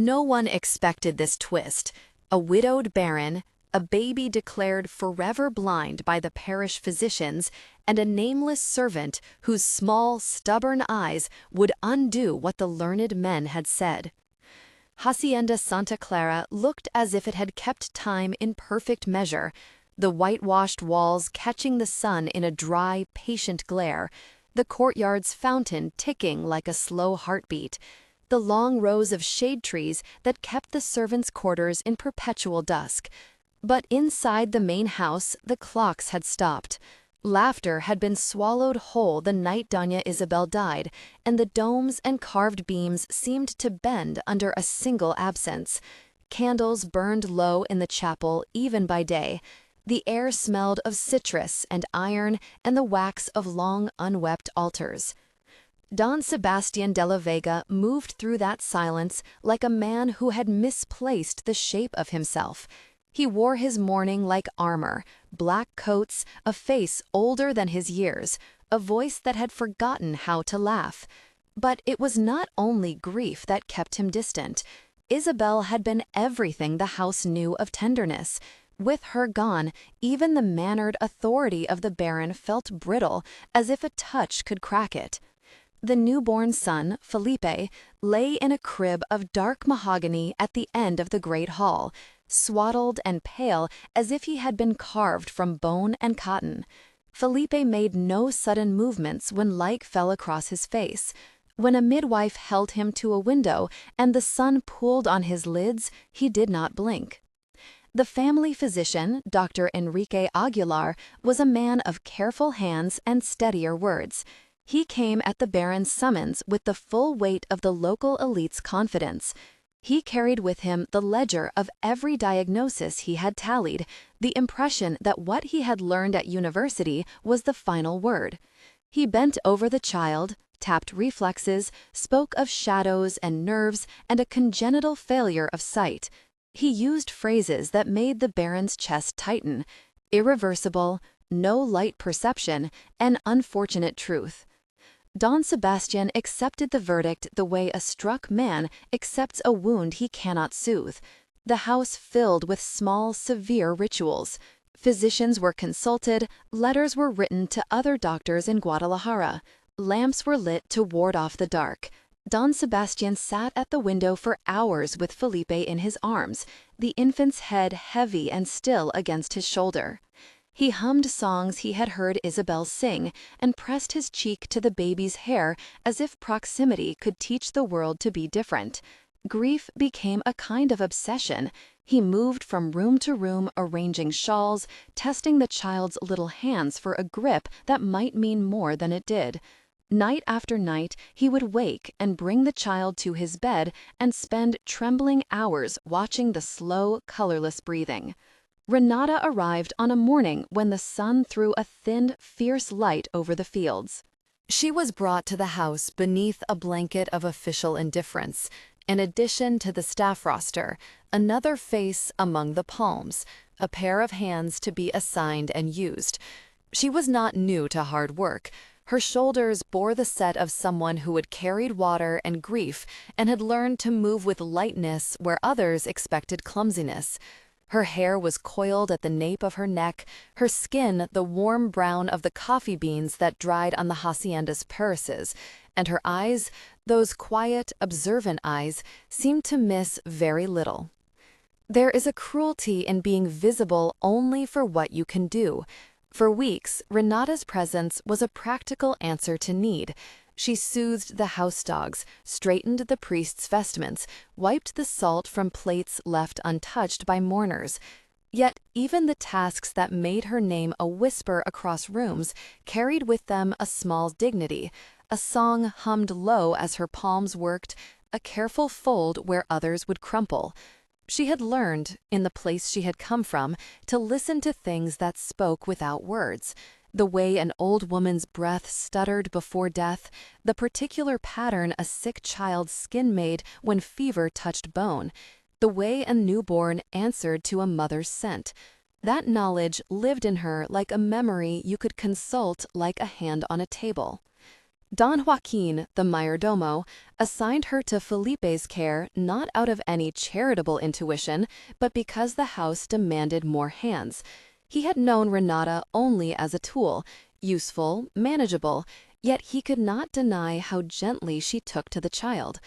No one expected this twist. A widowed baron, a baby declared forever blind by the parish physicians, and a nameless servant whose small, stubborn eyes would undo what the learned men had said. Hacienda Santa Clara looked as if it had kept time in perfect measure, the whitewashed walls catching the sun in a dry, patient glare, the courtyard's fountain ticking like a slow heartbeat, the long rows of shade trees that kept the servants' quarters in perpetual dusk. But inside the main house, the clocks had stopped. Laughter had been swallowed whole the night Doña Isabel died, and the domes and carved beams seemed to bend under a single absence. Candles burned low in the chapel even by day. The air smelled of citrus and iron and the wax of long unwept altars. Don Sebastián de la Vega moved through that silence like a man who had misplaced the shape of himself. He wore his mourning like armor, black coats, a face older than his years, a voice that had forgotten how to laugh. But it was not only grief that kept him distant. Isabel had been everything the house knew of tenderness. With her gone, even the mannered authority of the baron felt brittle, as if a touch could crack it. The newborn son, Felipe, lay in a crib of dark mahogany at the end of the great hall, swaddled and pale as if he had been carved from bone and cotton. Felipe made no sudden movements when light fell across his face. When a midwife held him to a window and the sun pooled on his lids, he did not blink. The family physician, Dr. Enrique Aguilar, was a man of careful hands and steadier words. He came at the baron's summons with the full weight of the local elite's confidence. He carried with him the ledger of every diagnosis he had tallied, the impression that what he had learned at university was the final word. He bent over the child, tapped reflexes, spoke of shadows and nerves and a congenital failure of sight. He used phrases that made the baron's chest tighten: irreversible, no light perception, and unfortunate truth. Don Sebastián accepted the verdict the way a struck man accepts a wound he cannot soothe. The house filled with small, severe rituals. Physicians were consulted, letters were written to other doctors in Guadalajara, lamps were lit to ward off the dark. Don Sebastián sat at the window for hours with Felipe in his arms, the infant's head heavy and still against his shoulder. He hummed songs he had heard Isabel sing and pressed his cheek to the baby's hair as if proximity could teach the world to be different. Grief became a kind of obsession. He moved from room to room arranging shawls, testing the child's little hands for a grip that might mean more than it did. Night after night, he would wake and bring the child to his bed and spend trembling hours watching the slow, colorless breathing. Renata arrived on a morning when the sun threw a thin, fierce light over the fields. She was brought to the house beneath a blanket of official indifference. In addition to the staff roster, another face among the palms, a pair of hands to be assigned and used. She was not new to hard work. Her shoulders bore the set of someone who had carried water and grief and had learned to move with lightness where others expected clumsiness. Her hair was coiled at the nape of her neck, her skin the warm brown of the coffee beans that dried on the hacienda's terraces, and her eyes, those quiet, observant eyes, seemed to miss very little. There is a cruelty in being visible only for what you can do. For weeks, Renata's presence was a practical answer to need. She soothed the house dogs, straightened the priest's vestments, wiped the salt from plates left untouched by mourners. Yet even the tasks that made her name a whisper across rooms carried with them a small dignity, a song hummed low as her palms worked, a careful fold where others would crumple. She had learned, in the place she had come from, to listen to things that spoke without words. The way an old woman's breath stuttered before death, the particular pattern a sick child's skin made when fever touched bone, the way a newborn answered to a mother's scent. That knowledge lived in her like a memory you could consult like a hand on a table. Don Joaquin, the mayordomo, assigned her to Felipe's care not out of any charitable intuition, but because the house demanded more hands. He had known Renata only as a tool, useful, manageable, yet he could not deny how gently she took to the child.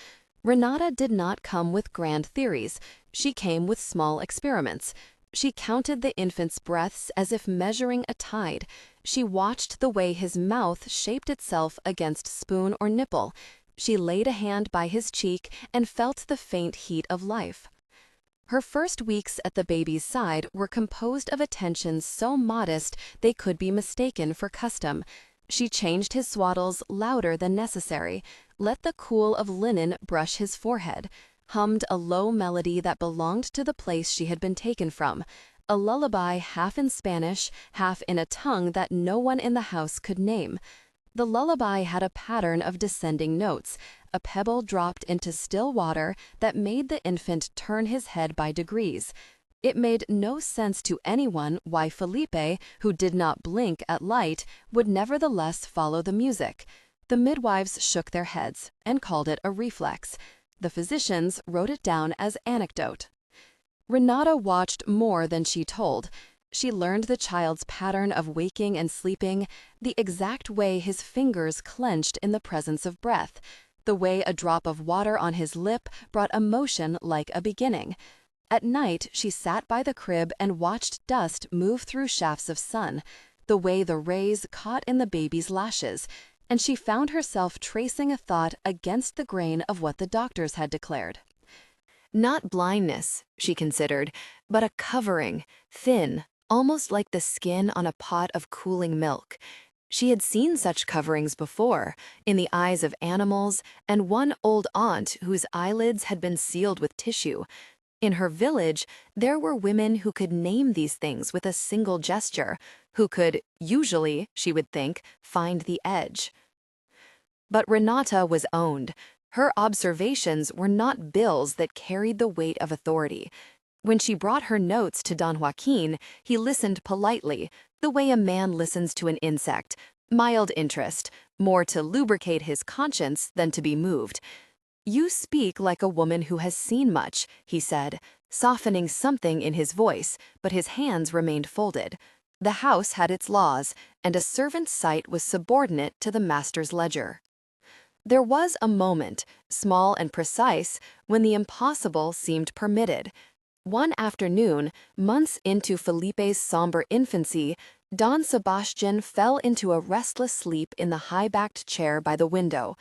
Renata did not come with grand theories. She came with small experiments. She counted the infant's breaths as if measuring a tide. She watched the way his mouth shaped itself against spoon or nipple. She laid a hand by his cheek and felt the faint heat of life. Her first weeks at the baby's side were composed of attentions so modest they could be mistaken for custom. She changed his swaddles louder than necessary, let the cool of linen brush his forehead, hummed a low melody that belonged to the place she had been taken from, a lullaby half in Spanish, half in a tongue that no one in the house could name. The lullaby had a pattern of descending notes, a pebble dropped into still water that made the infant turn his head by degrees. It made no sense to anyone why Felipe, who did not blink at light, would nevertheless follow the music. The midwives shook their heads and called it a reflex. The physicians wrote it down as anecdote. Renata watched more than she told. She learned the child's pattern of waking and sleeping, the exact way his fingers clenched in the presence of breath, the way a drop of water on his lip brought a motion like a beginning. At night, she sat by the crib and watched dust move through shafts of sun, the way the rays caught in the baby's lashes, and she found herself tracing a thought against the grain of what the doctors had declared. Not blindness, she considered, but a covering, thin, almost like the skin on a pot of cooling milk. She had seen such coverings before, in the eyes of animals, and one old aunt whose eyelids had been sealed with tissue. In her village, there were women who could name these things with a single gesture, who could, usually, she would think, find the edge. But Renata was owned. Her observations were not bills that carried the weight of authority. When she brought her notes to Don Joaquin, he listened politely, the way a man listens to an insect, mild interest, more to lubricate his conscience than to be moved. "You speak like a woman who has seen much," he said, softening something in his voice, but his hands remained folded. The house had its laws, and a servant's sight was subordinate to the master's ledger. There was a moment, small and precise, when the impossible seemed permitted. One afternoon, months into Felipe's somber infancy, Don Sebastián fell into a restless sleep in the high-backed chair by the window.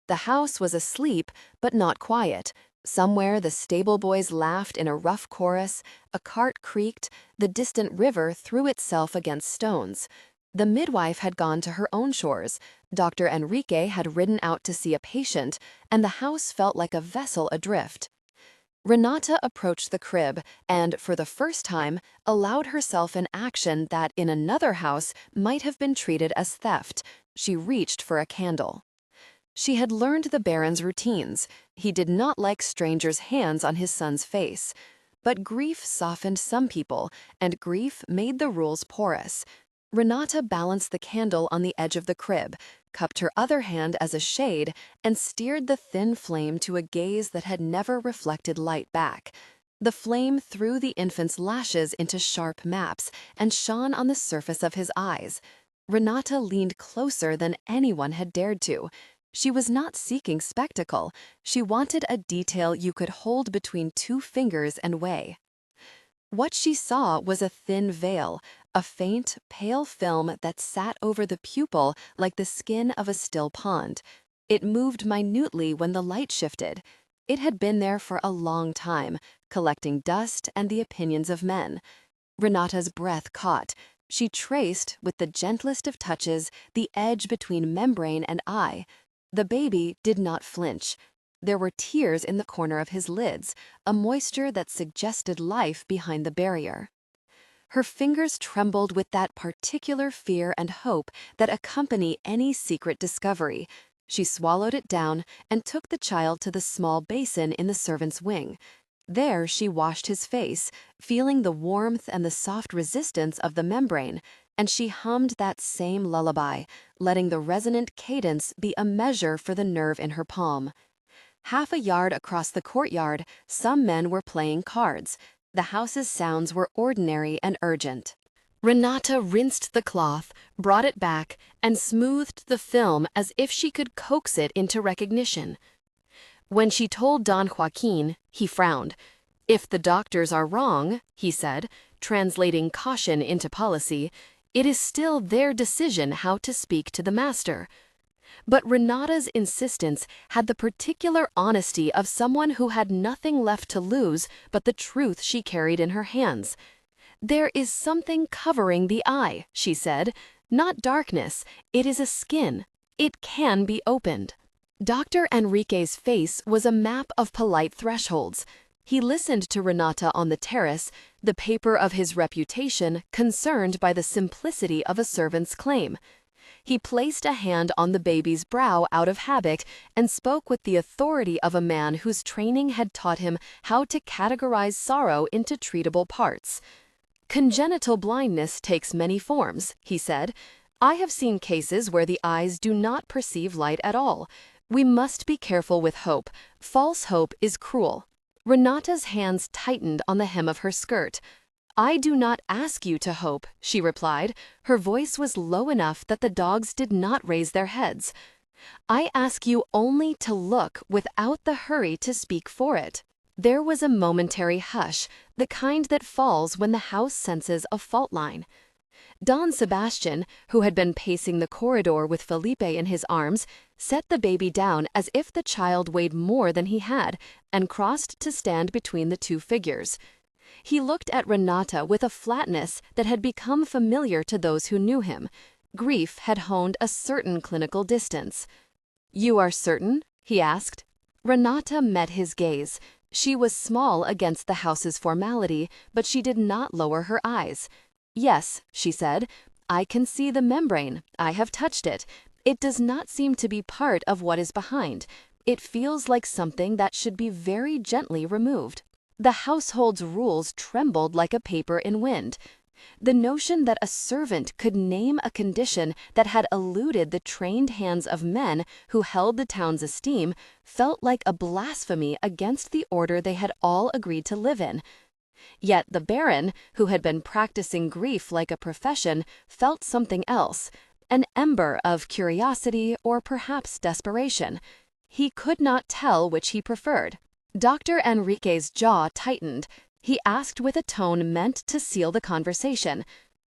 The house was asleep, but not quiet. Somewhere the stable boys laughed in a rough chorus, a cart creaked, the distant river threw itself against stones. The midwife had gone to her own chores, Dr. Enrique had ridden out to see a patient, and the house felt like a vessel adrift. Renata approached the crib and, for the first time, allowed herself an action that in another house might have been treated as theft. She reached for a candle. She had learned the Baron's routines. He did not like strangers' hands on his son's face. But grief softened some people, and grief made the rules porous. Renata balanced the candle on the edge of the crib, cupped her other hand as a shade, and steered the thin flame to a gaze that had never reflected light back. The flame threw the infant's lashes into sharp maps and shone on the surface of his eyes. Renata leaned closer than anyone had dared to. She was not seeking spectacle. She wanted a detail you could hold between two fingers and weigh. What she saw was a thin veil, a faint, pale film that sat over the pupil like the skin of a still pond. It moved minutely when the light shifted. It had been there for a long time, collecting dust and the opinions of men. Renata's breath caught. She traced, with the gentlest of touches, the edge between membrane and eye. The baby did not flinch. There were tears in the corner of his lids, a moisture that suggested life behind the barrier. Her fingers trembled with that particular fear and hope that accompany any secret discovery. She swallowed it down and took the child to the small basin in the servant's wing. There she washed his face, feeling the warmth and the soft resistance of the membrane. and she hummed that same lullaby, letting the resonant cadence be a measure for the nerve in her palm. Half a yard across the courtyard, some men were playing cards. The house's sounds were ordinary and urgent. Renata rinsed the cloth, brought it back, and smoothed the film as if she could coax it into recognition. When she told Don Joaquin, he frowned. "If the doctors are wrong," he said, translating caution into policy, "it is still their decision how to speak to the master." But Renata's insistence had the particular honesty of someone who had nothing left to lose but the truth she carried in her hands. "There is something covering the eye," she said. "Not darkness, it is a skin. It can be opened." Dr. Enrique's face was a map of polite thresholds. He listened to Renata on the terrace, the paper of his reputation concerned by the simplicity of a servant's claim. He placed a hand on the baby's brow out of habit and spoke with the authority of a man whose training had taught him how to categorize sorrow into treatable parts. "Congenital blindness takes many forms," he said. "I have seen cases where the eyes do not perceive light at all. We must be careful with hope. False hope is cruel." Renata's hands tightened on the hem of her skirt. "I do not ask you to hope," she replied. Her voice was low enough that the dogs did not raise their heads. "I ask you only to look without the hurry to speak for it." There was a momentary hush, the kind that falls when the house senses a fault line. Don Sebastián, who had been pacing the corridor with Felipe in his arms, set the baby down as if the child weighed more than he had, and crossed to stand between the two figures. He looked at Renata with a flatness that had become familiar to those who knew him. Grief had honed a certain clinical distance. "You are certain?" he asked. Renata met his gaze. She was small against the house's formality, but she did not lower her eyes. "Yes," she said, "I can see the membrane. I have touched it. It does not seem to be part of what is behind. It feels like something that should be very gently removed." The household's rules trembled like a paper in wind. The notion that a servant could name a condition that had eluded the trained hands of men who held the town's esteem felt like a blasphemy against the order they had all agreed to live in. Yet the Baron, who had been practicing grief like a profession, felt something else, an ember of curiosity or perhaps desperation. He could not tell which he preferred. Dr. Enrique's jaw tightened. He asked with a tone meant to seal the conversation,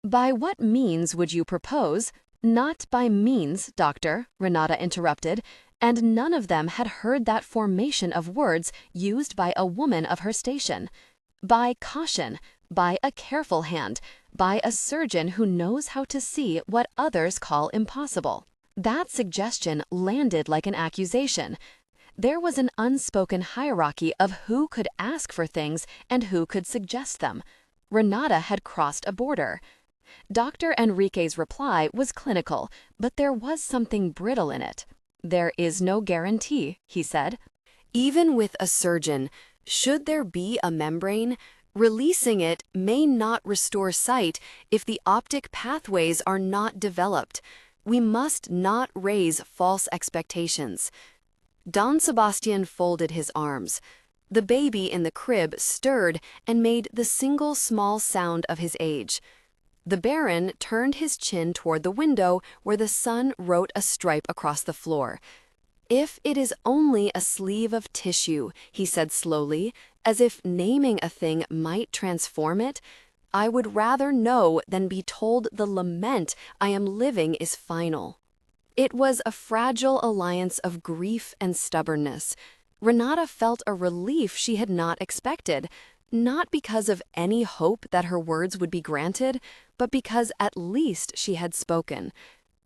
"By what means would you propose?" "Not by means, doctor," Renata interrupted, and none of them had heard that formation of words used by a woman of her station. "By caution, by a careful hand, by a surgeon who knows how to see what others call impossible." That suggestion landed like an accusation. There was an unspoken hierarchy of who could ask for things and who could suggest them. Renata had crossed a border. Dr. Enrique's reply was clinical, but there was something brittle in it. "There is no guarantee," he said. "Even with a surgeon, should there be a membrane, releasing it may not restore sight if the optic pathways are not developed. We must not raise false expectations." Don Sebastián folded his arms. The baby in the crib stirred and made the single small sound of his age. The Baron turned his chin toward the window where the sun wrote a stripe across the floor. "If it is only a sleeve of tissue," he said slowly, as if naming a thing might transform it, "I would rather know than be told the lament I am living is final." It was a fragile alliance of grief and stubbornness. Renata felt a relief she had not expected, not because of any hope that her words would be granted, but because at least she had spoken.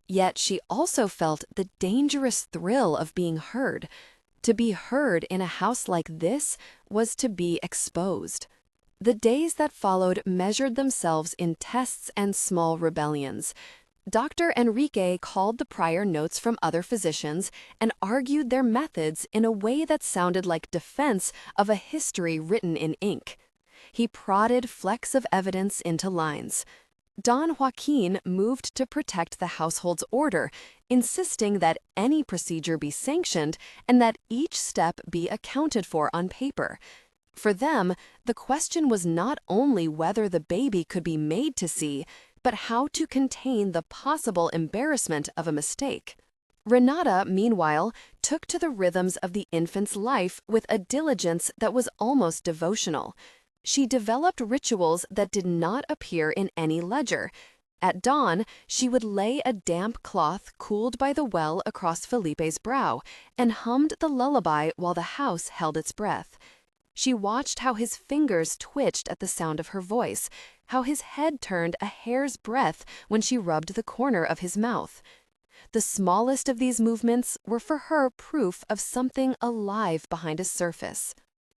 Yet she also felt the dangerous thrill of being heard. To be heard in a house like this was to be exposed. The days that followed measured themselves in tests and small rebellions. Dr. Enrique called the prior notes from other physicians and argued their methods in a way that sounded like defense of a history written in ink. He prodded flecks of evidence into lines. Don Joaquin moved to protect the household's order, insisting that any procedure be sanctioned and that each step be accounted for on paper. For them, the question was not only whether the baby could be made to see, but how to contain the possible embarrassment of a mistake. Renata, meanwhile, took to the rhythms of the infant's life with a diligence that was almost devotional. She developed rituals that did not appear in any ledger. At dawn, she would lay a damp cloth cooled by the well across Felipe's brow and hummed the lullaby while the house held its breath. She watched how his fingers twitched at the sound of her voice, how his head turned a hair's breadth when she rubbed the corner of his mouth. The smallest of these movements were for her proof of something alive behind a surface.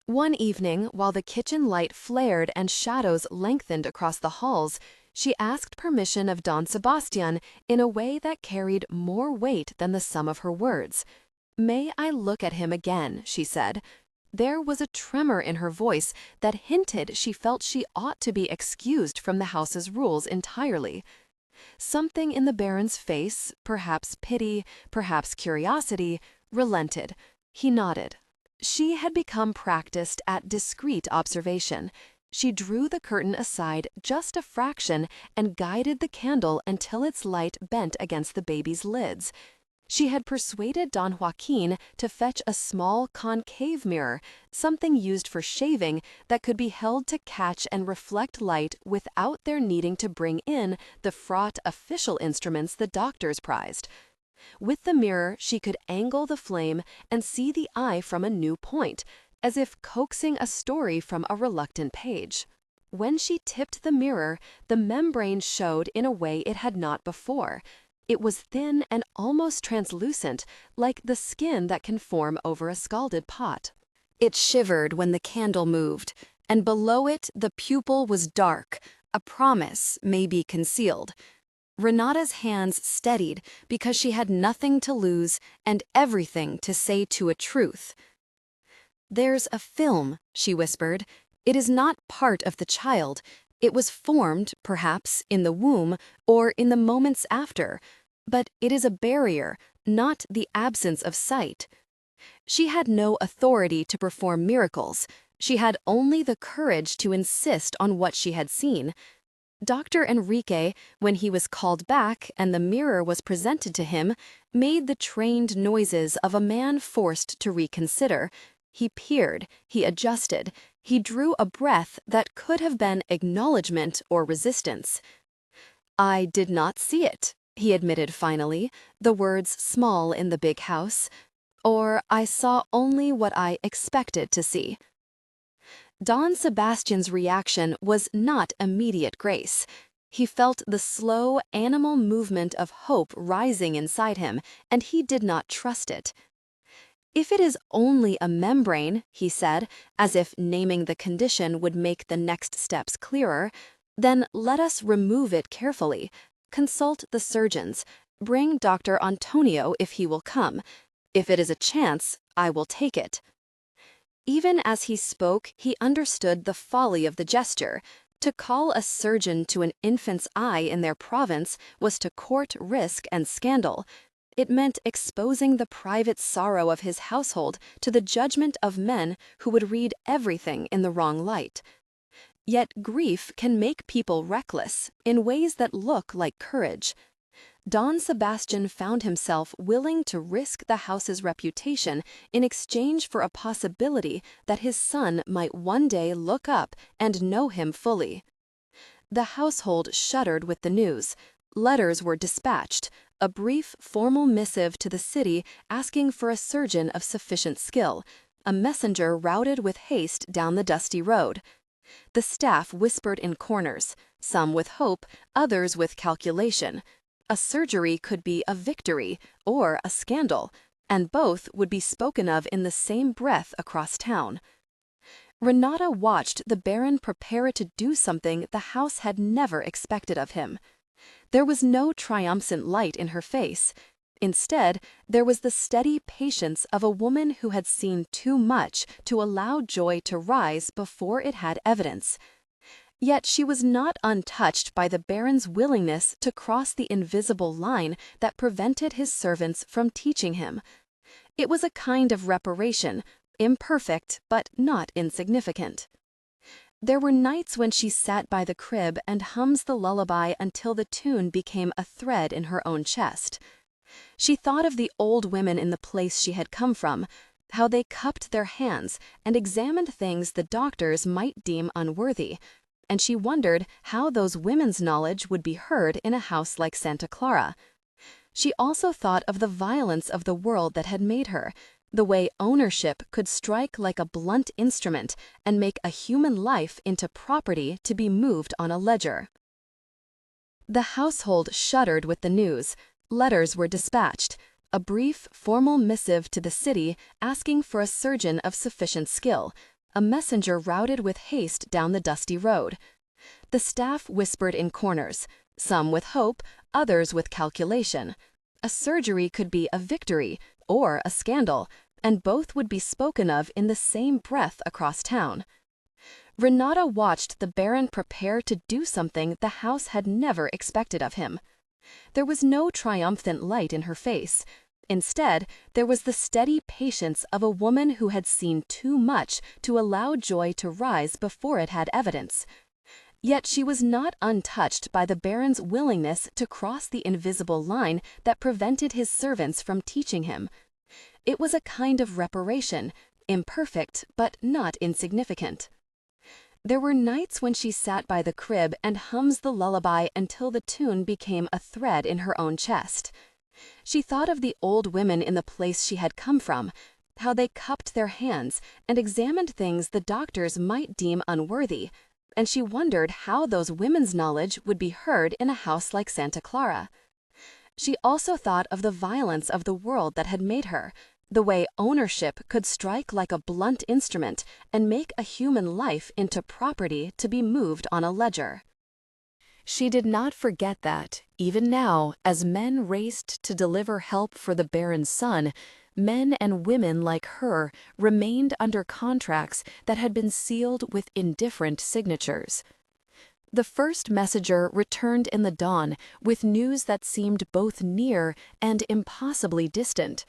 One evening, while the kitchen light flared and shadows lengthened across the halls, she asked permission of Don Sebastián in a way that carried more weight than the sum of her words. "May I look at him again?" she said. There was a tremor in her voice that hinted she felt she ought to be excused from the house's rules entirely. Something in the Baron's face, perhaps pity, perhaps curiosity, relented. He nodded. She had become practiced at discreet observation. She drew the curtain aside just a fraction and guided the candle until its light bent against the baby's lids. She had persuaded Don Joaquin to fetch a small concave mirror, something used for shaving that could be held to catch and reflect light without their needing to bring in the fraught official instruments the doctors prized. With the mirror, she could angle the flame and see the eye from a new point, as if coaxing a story from a reluctant page. When she tipped the mirror, the membrane showed in a way it had not before. It was thin and almost translucent, like the skin that can form over a scalded pot. It shivered when the candle moved, and below it the pupil was dark, a promise may be concealed. Renata's hands steadied because she had nothing to lose and everything to say to a truth. "There's a film," she whispered. "It is not part of the child. It was formed, perhaps, in the womb or in the moments after, but it is a barrier, not the absence of sight." She had no authority to perform miracles. She had only the courage to insist on what she had seen. Dr. Enrique, when he was called back and the mirror was presented to him, made the trained noises of a man forced to reconsider. He peered, he adjusted, he drew a breath that could have been acknowledgement or resistance. "I did not see it," he admitted finally, the words small in the big house. "Or I saw only what I expected to see." Don Sebastián's reaction was not immediate grace. He felt the slow, animal movement of hope rising inside him, and he did not trust it. "If it is only a membrane," he said, as if naming the condition would make the next steps clearer, "then let us remove it carefully. Consult the surgeons. Bring Dr. Antonio if he will come. If it is a chance, I will take it." Even as he spoke, he understood the folly of the gesture. To call a surgeon to an infant's eye in their province was to court risk and scandal. It meant exposing the private sorrow of his household to the judgment of men who would read everything in the wrong light. Yet grief can make people reckless in ways that look like courage. Don Sebastián found himself willing to risk the house's reputation in exchange for a possibility that his son might one day look up and know him fully. The household shuddered with the news. Letters were dispatched, a brief formal missive to the city asking for a surgeon of sufficient skill, a messenger routed with haste down the dusty road. The staff whispered in corners, some with hope, others with calculation. A surgery could be a victory or a scandal, and both would be spoken of in the same breath across town. Renata watched the Baron prepare to do something the house had never expected of him. There was no triumphant light in her face. Instead, there was the steady patience of a woman who had seen too much to allow joy to rise before it had evidence. Yet she was not untouched by the Baron's willingness to cross the invisible line that prevented his servants from teaching him. It was a kind of reparation, imperfect but not insignificant. There were nights when she sat by the crib and hums the lullaby until the tune became a thread in her own chest. She thought of the old women in the place she had come from, how they cupped their hands and examined things the doctors might deem unworthy, and she wondered how those women's knowledge would be heard in a house like Santa Clara. She also thought of the violence of the world that had made her, the way ownership could strike like a blunt instrument and make a human life into property to be moved on a ledger. The household shuddered with the news. Letters were dispatched, a brief, formal missive to the city asking for a surgeon of sufficient skill, a messenger routed with haste down the dusty road. The staff whispered in corners, some with hope, others with calculation. A surgery could be a victory or a scandal, and both would be spoken of in the same breath across town. Renata watched the Baron prepare to do something the house had never expected of him. There was no triumphant light in her face. Instead, there was the steady patience of a woman who had seen too much to allow joy to rise before it had evidence. Yet she was not untouched by the Baron's willingness to cross the invisible line that prevented his servants from teaching him. It was a kind of reparation, imperfect but not insignificant. There were nights when she sat by the crib and hums the lullaby until the tune became a thread in her own chest. She thought of the old women in the place she had come from, how they cupped their hands and examined things the doctors might deem unworthy, and she wondered how those women's knowledge would be heard in a house like Santa Clara. She also thought of the violence of the world that had made her, the way ownership could strike like a blunt instrument and make a human life into property to be moved on a ledger. She did not forget that, even now, as men raced to deliver help for the Baron's son, men and women like her remained under contracts that had been sealed with indifferent signatures. The first messenger returned in the dawn with news that seemed both near and impossibly distant.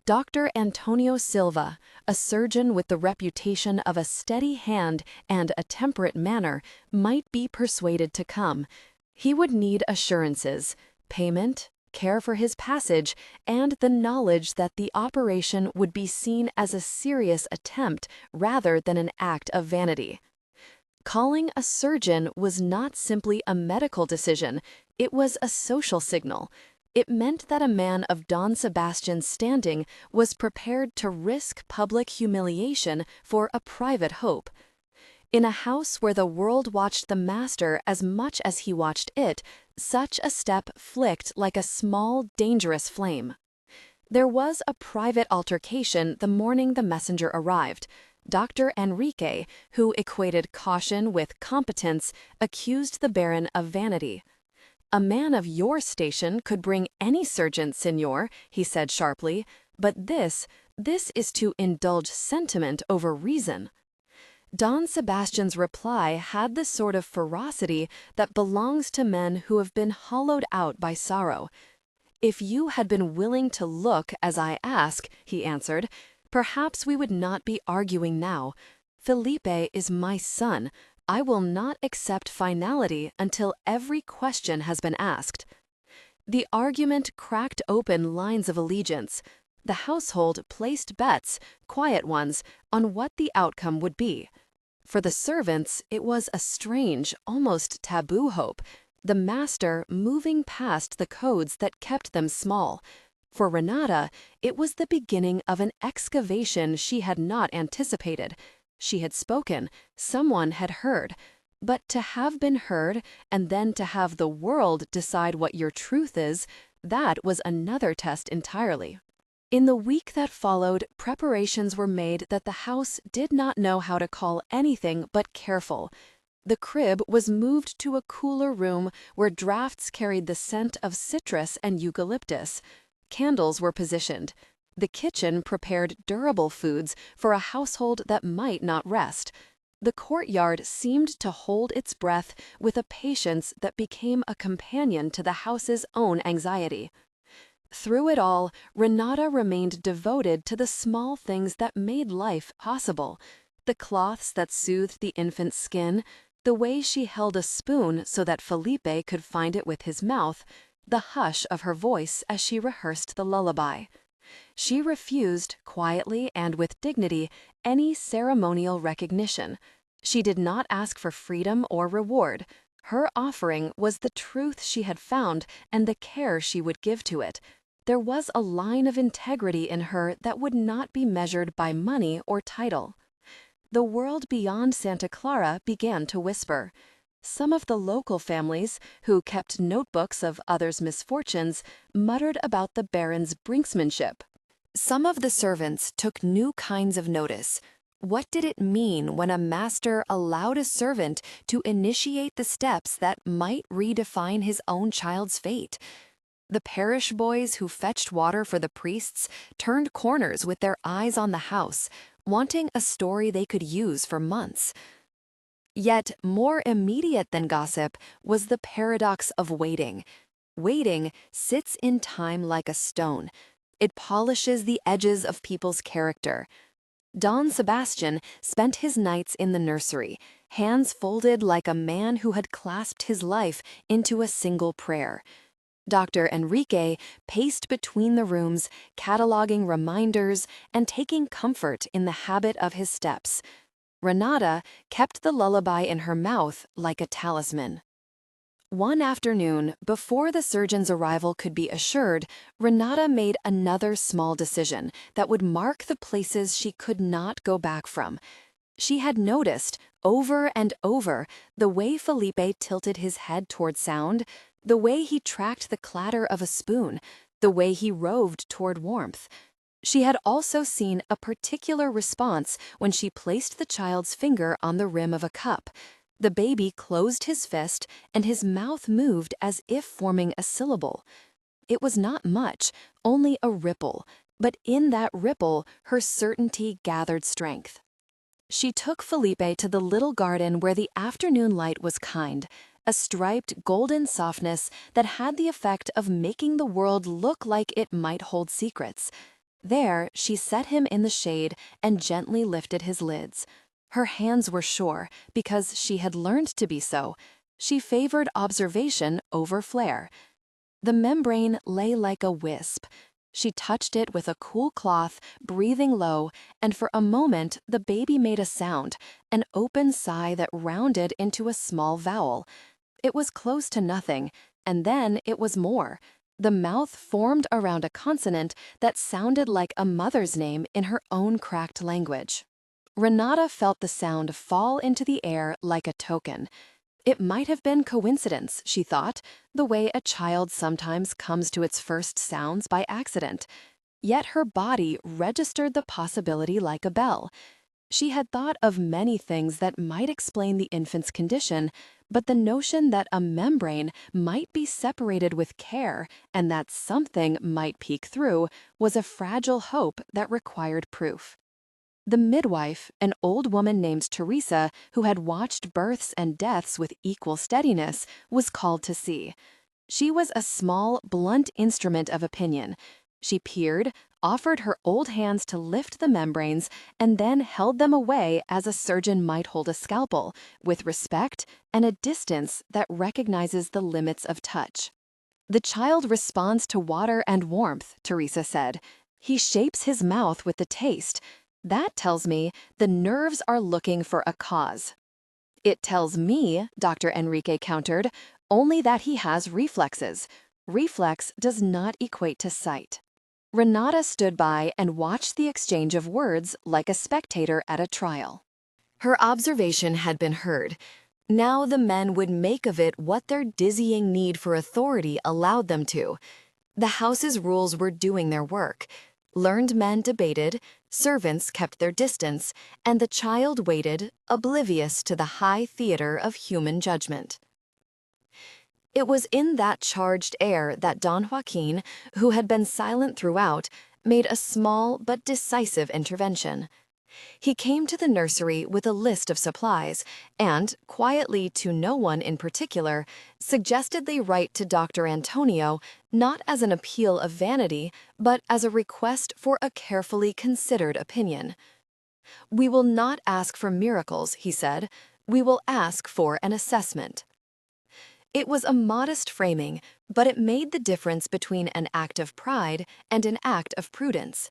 Dr. Antonio Silva, a surgeon with the reputation of a steady hand and a temperate manner, might be persuaded to come. He would need assurances, payment, care for his passage, and the knowledge that the operation would be seen as a serious attempt rather than an act of vanity. Calling a surgeon was not simply a medical decision, it was a social signal. It meant that a man of Don Sebastian's standing was prepared to risk public humiliation for a private hope. In a house where the world watched the master as much as he watched it, such a step flicked like a small, dangerous flame. There was a private altercation the morning the messenger arrived. Dr. Enrique, who equated caution with competence, accused the Baron of vanity. "A man of your station could bring any surgeon, Signor," he said sharply, "but this is to indulge sentiment over reason." Don Sebastian's reply had the sort of ferocity that belongs to men who have been hollowed out by sorrow. "If you had been willing to look as I ask," he answered, "perhaps we would not be arguing now. Felipe is my son. I will not accept finality until every question has been asked." The argument cracked open lines of allegiance. The household placed bets, quiet ones, on what the outcome would be. For the servants, it was a strange, almost taboo hope, the master moving past the codes that kept them small. For Renata, it was the beginning of an excavation she had not anticipated. She had spoken, someone had heard, but to have been heard and then to have the world decide what your truth is, that was another test entirely. In the week that followed, preparations were made that the house did not know how to call anything but careful. The crib was moved to a cooler room where drafts carried the scent of citrus and eucalyptus. Candles were positioned. The kitchen prepared durable foods for a household that might not rest. The courtyard seemed to hold its breath with a patience that became a companion to the house's own anxiety. Through it all, Renata remained devoted to the small things that made life possible: the cloths that soothed the infant's skin, the way she held a spoon so that Felipe could find it with his mouth, the hush of her voice as she rehearsed the lullaby. She refused, quietly and with dignity, any ceremonial recognition. She did not ask for freedom or reward. Her offering was the truth she had found and the care she would give to it. There was a line of integrity in her that would not be measured by money or title. The world beyond Santa Clara began to whisper. Some of the local families, who kept notebooks of others' misfortunes, muttered about the Baron's brinksmanship. Some of the servants took new kinds of notice. What did it mean when a master allowed a servant to initiate the steps that might redefine his own child's fate? The parish boys who fetched water for the priests turned corners with their eyes on the house, wanting a story they could use for months. Yet, more immediate than gossip was the paradox of waiting. Waiting sits in time like a stone. It polishes the edges of people's character. Don Sebastián spent his nights in the nursery, hands folded like a man who had clasped his life into a single prayer. Dr. Enrique paced between the rooms, cataloging reminders and taking comfort in the habit of his steps. Renata kept the lullaby in her mouth like a talisman. One afternoon, before the surgeon's arrival could be assured, Renata made another small decision that would mark the places she could not go back from. She had noticed, over and over, the way Felipe tilted his head toward sound, the way he tracked the clatter of a spoon, the way he roved toward warmth. She had also seen a particular response when she placed the child's finger on the rim of a cup. The baby closed his fist, and his mouth moved as if forming a syllable. It was not much, only a ripple, but in that ripple her certainty gathered strength. She took Felipe to the little garden where the afternoon light was kind, a striped golden softness that had the effect of making the world look like it might hold secrets. There, she set him in the shade and gently lifted his lids. Her hands were sure, because she had learned to be so. She favored observation over flair. The membrane lay like a wisp. She touched it with a cool cloth, breathing low, and for a moment the baby made a sound, an open sigh that rounded into a small vowel. It was close to nothing, and then it was more. The mouth formed around a consonant that sounded like a mother's name in her own cracked language. Renata felt the sound fall into the air like a token. It might have been coincidence, she thought, the way a child sometimes comes to its first sounds by accident. Yet her body registered the possibility like a bell. She had thought of many things that might explain the infant's condition, but the notion that a membrane might be separated with care and that something might peek through was a fragile hope that required proof. The midwife, an old woman named Teresa, who had watched births and deaths with equal steadiness, was called to see. She was a small, blunt instrument of opinion. She peered, offered her old hands to lift the membranes, and then held them away as a surgeon might hold a scalpel, with respect and a distance that recognizes the limits of touch. "The child responds to water and warmth," Teresa said. "He shapes his mouth with the taste. That tells me the nerves are looking for a cause." "It tells me," Dr. Enrique countered, "only that he has reflexes. Reflex does not equate to sight." Renata stood by and watched the exchange of words like a spectator at a trial. Her observation had been heard. Now the men would make of it what their dizzying need for authority allowed them to. The house's rules were doing their work. Learned men debated, servants kept their distance, and the child waited, oblivious to the high theater of human judgment. It was in that charged air that Don Joaquin, who had been silent throughout, made a small but decisive intervention. He came to the nursery with a list of supplies and, quietly to no one in particular, suggested they write to Dr. Antonio not as an appeal of vanity, but as a request for a carefully considered opinion. "We will not ask for miracles," he said. "We will ask for an assessment." It was a modest framing, but it made the difference between an act of pride and an act of prudence.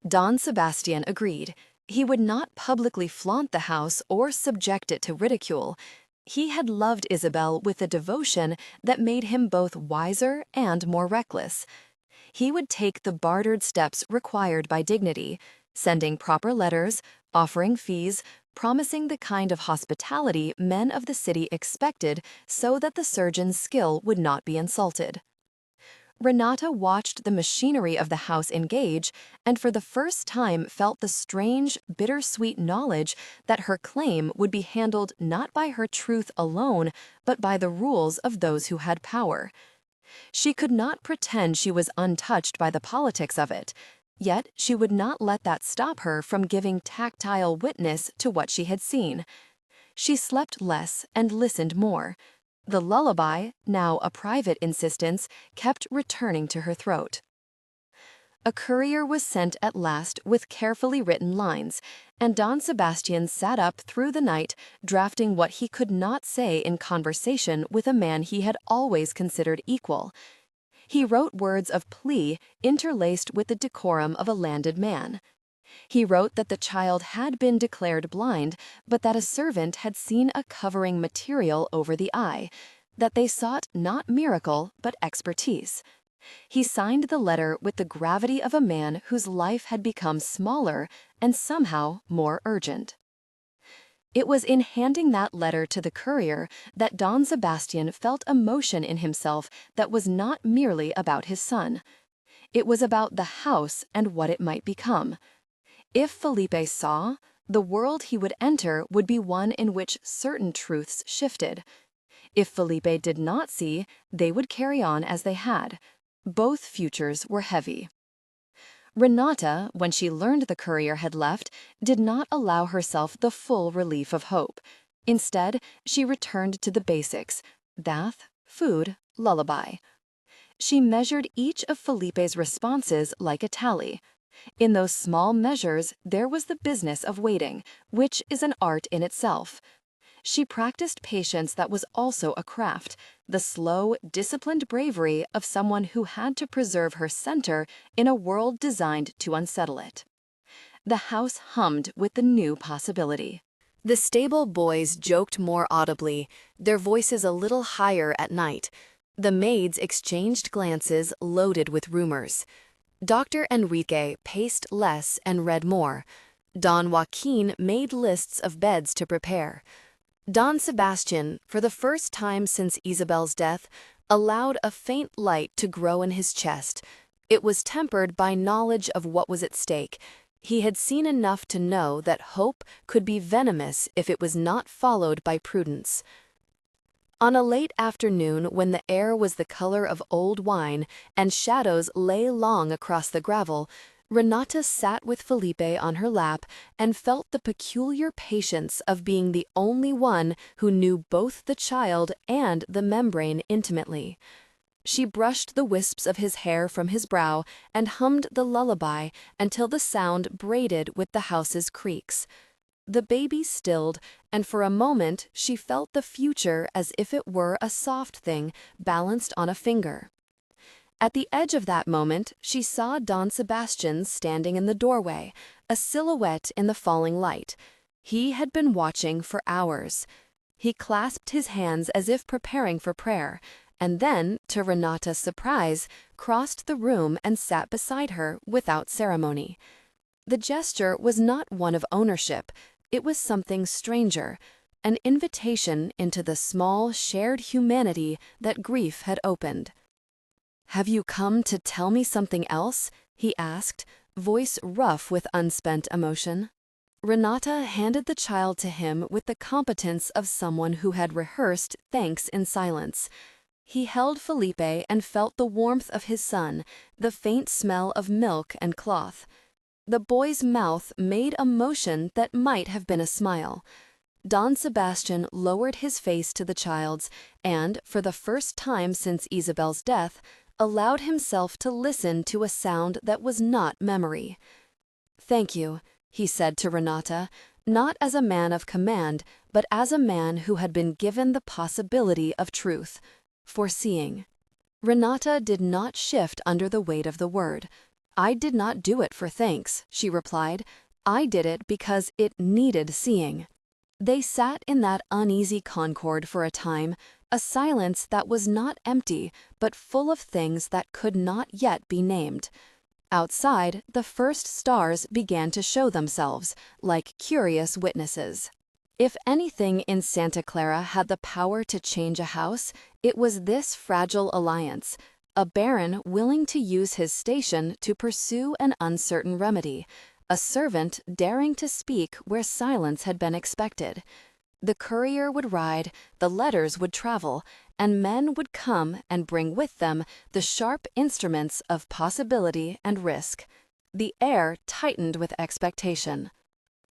Don Sebastián agreed. He would not publicly flaunt the house or subject it to ridicule. He had loved Isabel with a devotion that made him both wiser and more reckless. He would take the bartered steps required by dignity, sending proper letters, offering fees, promising the kind of hospitality men of the city expected so that the surgeon's skill would not be insulted. Renata watched the machinery of the house engage and for the first time felt the strange, bittersweet knowledge that her claim would be handled not by her truth alone, but by the rules of those who had power. She could not pretend she was untouched by the politics of it, yet she would not let that stop her from giving tactile witness to what she had seen. She slept less and listened more. The lullaby, now a private insistence, kept returning to her throat. A courier was sent at last with carefully written lines, and Don Sebastián sat up through the night, drafting what he could not say in conversation with a man he had always considered equal. He wrote words of plea interlaced with the decorum of a landed man. He wrote that the child had been declared blind, but that a servant had seen a covering material over the eye, that they sought not miracle but expertise. He signed the letter with the gravity of a man whose life had become smaller and somehow more urgent. It was in handing that letter to the courier that Don Sebastián felt emotion in himself that was not merely about his son. It was about the house and what it might become. If Felipe saw, the world he would enter would be one in which certain truths shifted. If Felipe did not see, they would carry on as they had. Both futures were heavy. Renata, when she learned the courier had left, did not allow herself the full relief of hope. Instead, she returned to the basics: bath, food, lullaby. She measured each of Felipe's responses like a tally. In those small measures, there was the business of waiting, which is an art in itself. She practiced patience that was also a craft, the slow, disciplined bravery of someone who had to preserve her center in a world designed to unsettle it. The house hummed with the new possibility. The stable boys joked more audibly, their voices a little higher at night. The maids exchanged glances loaded with rumors. Dr. Enrique paced less and read more. Don Joaquin made lists of beds to prepare. Don Sebastián, for the first time since Isabel's death, allowed a faint light to grow in his chest. It was tempered by knowledge of what was at stake. He had seen enough to know that hope could be venomous if it was not followed by prudence. On a late afternoon when the air was the color of old wine and shadows lay long across the gravel, Renata sat with Felipe on her lap and felt the peculiar patience of being the only one who knew both the child and the membrane intimately. She brushed the wisps of his hair from his brow and hummed the lullaby until the sound braided with the house's creaks. The baby stilled, and for a moment she felt the future as if it were a soft thing balanced on a finger. At the edge of that moment, she saw Don Sebastián standing in the doorway, a silhouette in the falling light. He had been watching for hours. He clasped his hands as if preparing for prayer, and then, to Renata's surprise, crossed the room and sat beside her without ceremony. The gesture was not one of ownership. It was something stranger, an invitation into the small, shared humanity that grief had opened. "Have you come to tell me something else?" he asked, voice rough with unspent emotion. Renata handed the child to him with the competence of someone who had rehearsed thanks in silence. He held Felipe and felt the warmth of his son, the faint smell of milk and cloth. The boy's mouth made a motion that might have been a smile. Don Sebastián lowered his face to the child's and, for the first time since Isabel's death, allowed himself to listen to a sound that was not memory. "Thank you," he said to Renata, not as a man of command, but as a man who had been given the possibility of truth, foreseeing. Renata did not shift under the weight of the word. "I did not do it for thanks," she replied. "I did it because it needed seeing." They sat in that uneasy concord for a time, a silence that was not empty, but full of things that could not yet be named. Outside, the first stars began to show themselves, like curious witnesses. If anything in Santa Clara had the power to change a house, it was this fragile alliance, a baron willing to use his station to pursue an uncertain remedy, a servant daring to speak where silence had been expected. The courier would ride, the letters would travel, and men would come and bring with them the sharp instruments of possibility and risk. The air tightened with expectation.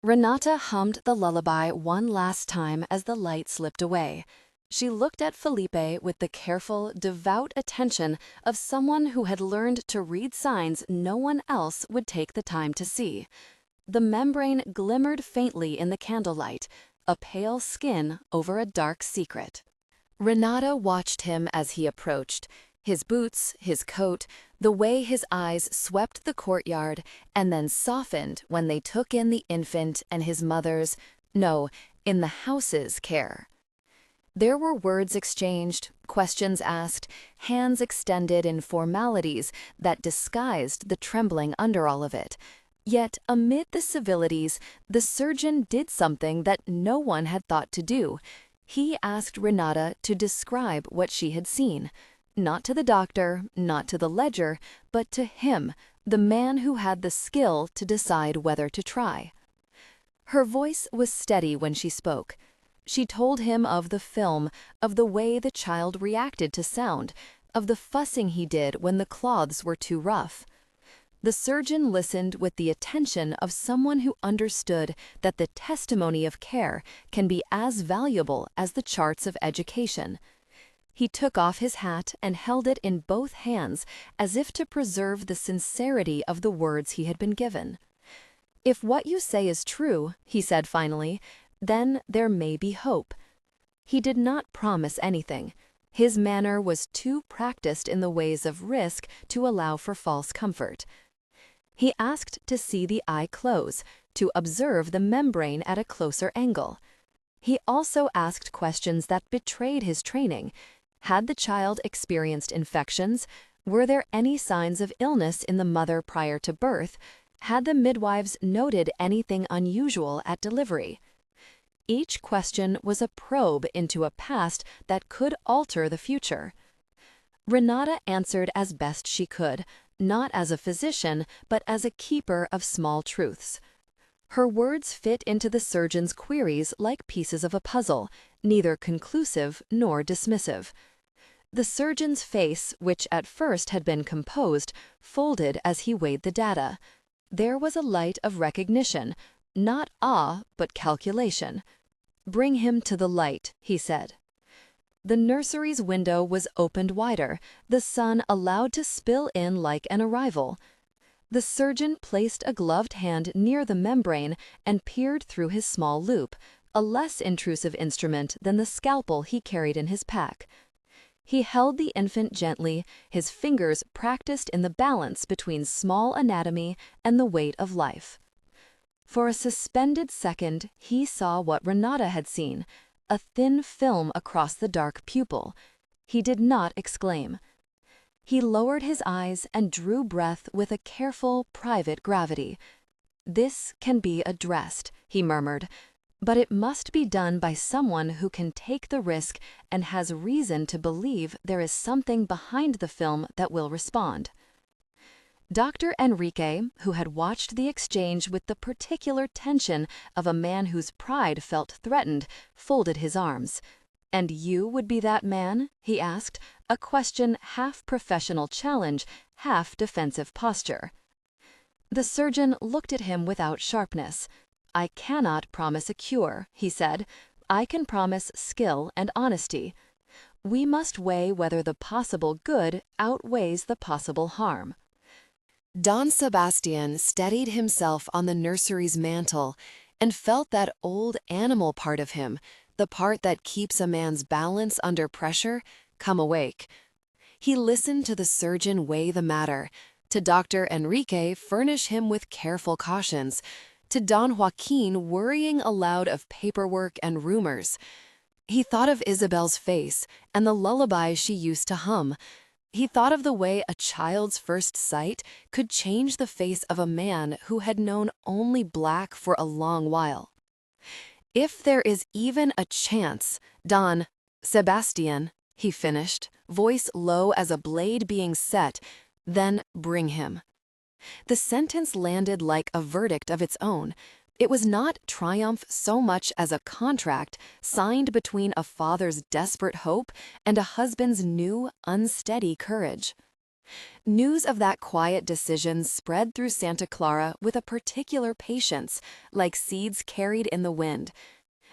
Renata hummed the lullaby one last time as the light slipped away. She looked at Felipe with the careful, devout attention of someone who had learned to read signs no one else would take the time to see. The membrane glimmered faintly in the candlelight, a pale skin over a dark secret. Renata watched him as he approached, his boots, his coat, the way his eyes swept the courtyard, and then softened when they took in the infant and his mother's, no, in the house's care. There were words exchanged, questions asked, hands extended in formalities that disguised the trembling under all of it. Yet, amid the civilities, the surgeon did something that no one had thought to do. He asked Renata to describe what she had seen. Not to the doctor, not to the ledger, but to him, the man who had the skill to decide whether to try. Her voice was steady when she spoke. She told him of the film, of the way the child reacted to sound, of the fussing he did when the cloths were too rough. The surgeon listened with the attention of someone who understood that the testimony of care can be as valuable as the charts of education. He took off his hat and held it in both hands as if to preserve the sincerity of the words he had been given. "If what you say is true," he said finally, "then there may be hope." He did not promise anything. His manner was too practiced in the ways of risk to allow for false comfort. He asked to see the eye close, to observe the membrane at a closer angle. He also asked questions that betrayed his training. Had the child experienced infections? Were there any signs of illness in the mother prior to birth? Had the midwives noted anything unusual at delivery? Each question was a probe into a past that could alter the future. Renata answered as best she could, not as a physician, but as a keeper of small truths. Her words fit into the surgeon's queries like pieces of a puzzle, neither conclusive nor dismissive. The surgeon's face, which at first had been composed, folded as he weighed the data. There was a light of recognition, not awe, but calculation. "Bring him to the light," he said. The nursery's window was opened wider, the sun allowed to spill in like an arrival. The surgeon placed a gloved hand near the membrane and peered through his small loop, a less intrusive instrument than the scalpel he carried in his pack. He held the infant gently, his fingers practiced in the balance between small anatomy and the weight of life. For a suspended second, he saw what Renata had seen, a thin film across the dark pupil. He did not exclaim. He lowered his eyes and drew breath with a careful, private gravity. "This can be addressed," he murmured, "but it must be done by someone who can take the risk and has reason to believe there is something behind the film that will respond." Dr. Enrique, who had watched the exchange with the particular tension of a man whose pride felt threatened, folded his arms. "And you would be that man?" he asked, a question half professional challenge, half defensive posture. The surgeon looked at him without sharpness. "I cannot promise a cure," he said. "I can promise skill and honesty. We must weigh whether the possible good outweighs the possible harm." Don Sebastián steadied himself on the nursery's mantel and felt that old animal part of him, the part that keeps a man's balance under pressure, come awake. He listened to the surgeon weigh the matter, to Dr. Enrique furnish him with careful cautions, to Don Joaquin worrying aloud of paperwork and rumors. He thought of Isabel's face and the lullaby she used to hum. He thought of the way a child's first sight could change the face of a man who had known only black for a long while. "If there is even a chance, Don Sebastián," he finished, voice low as a blade being set, "then bring him." The sentence landed like a verdict of its own. It was not triumph so much as a contract signed between a father's desperate hope and a husband's new, unsteady courage. News of that quiet decision spread through Santa Clara with a particular patience, like seeds carried in the wind.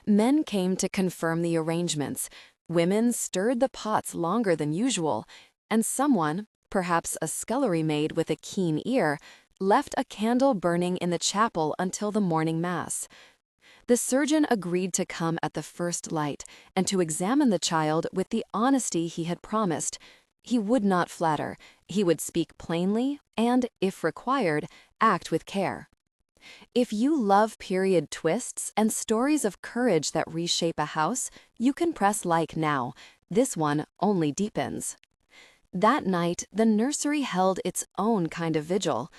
Men came to confirm the arrangements, women stirred the pots longer than usual, and someone, perhaps a scullery maid with a keen ear, left a candle burning in the chapel until the morning mass. The surgeon agreed to come at the first light and to examine the child with the honesty he had promised. He would not flatter, he would speak plainly and, if required, act with care. If you love period twists and stories of courage that reshape a house, you can press like now. This one only deepens. That night, the nursery held its own kind of vigil.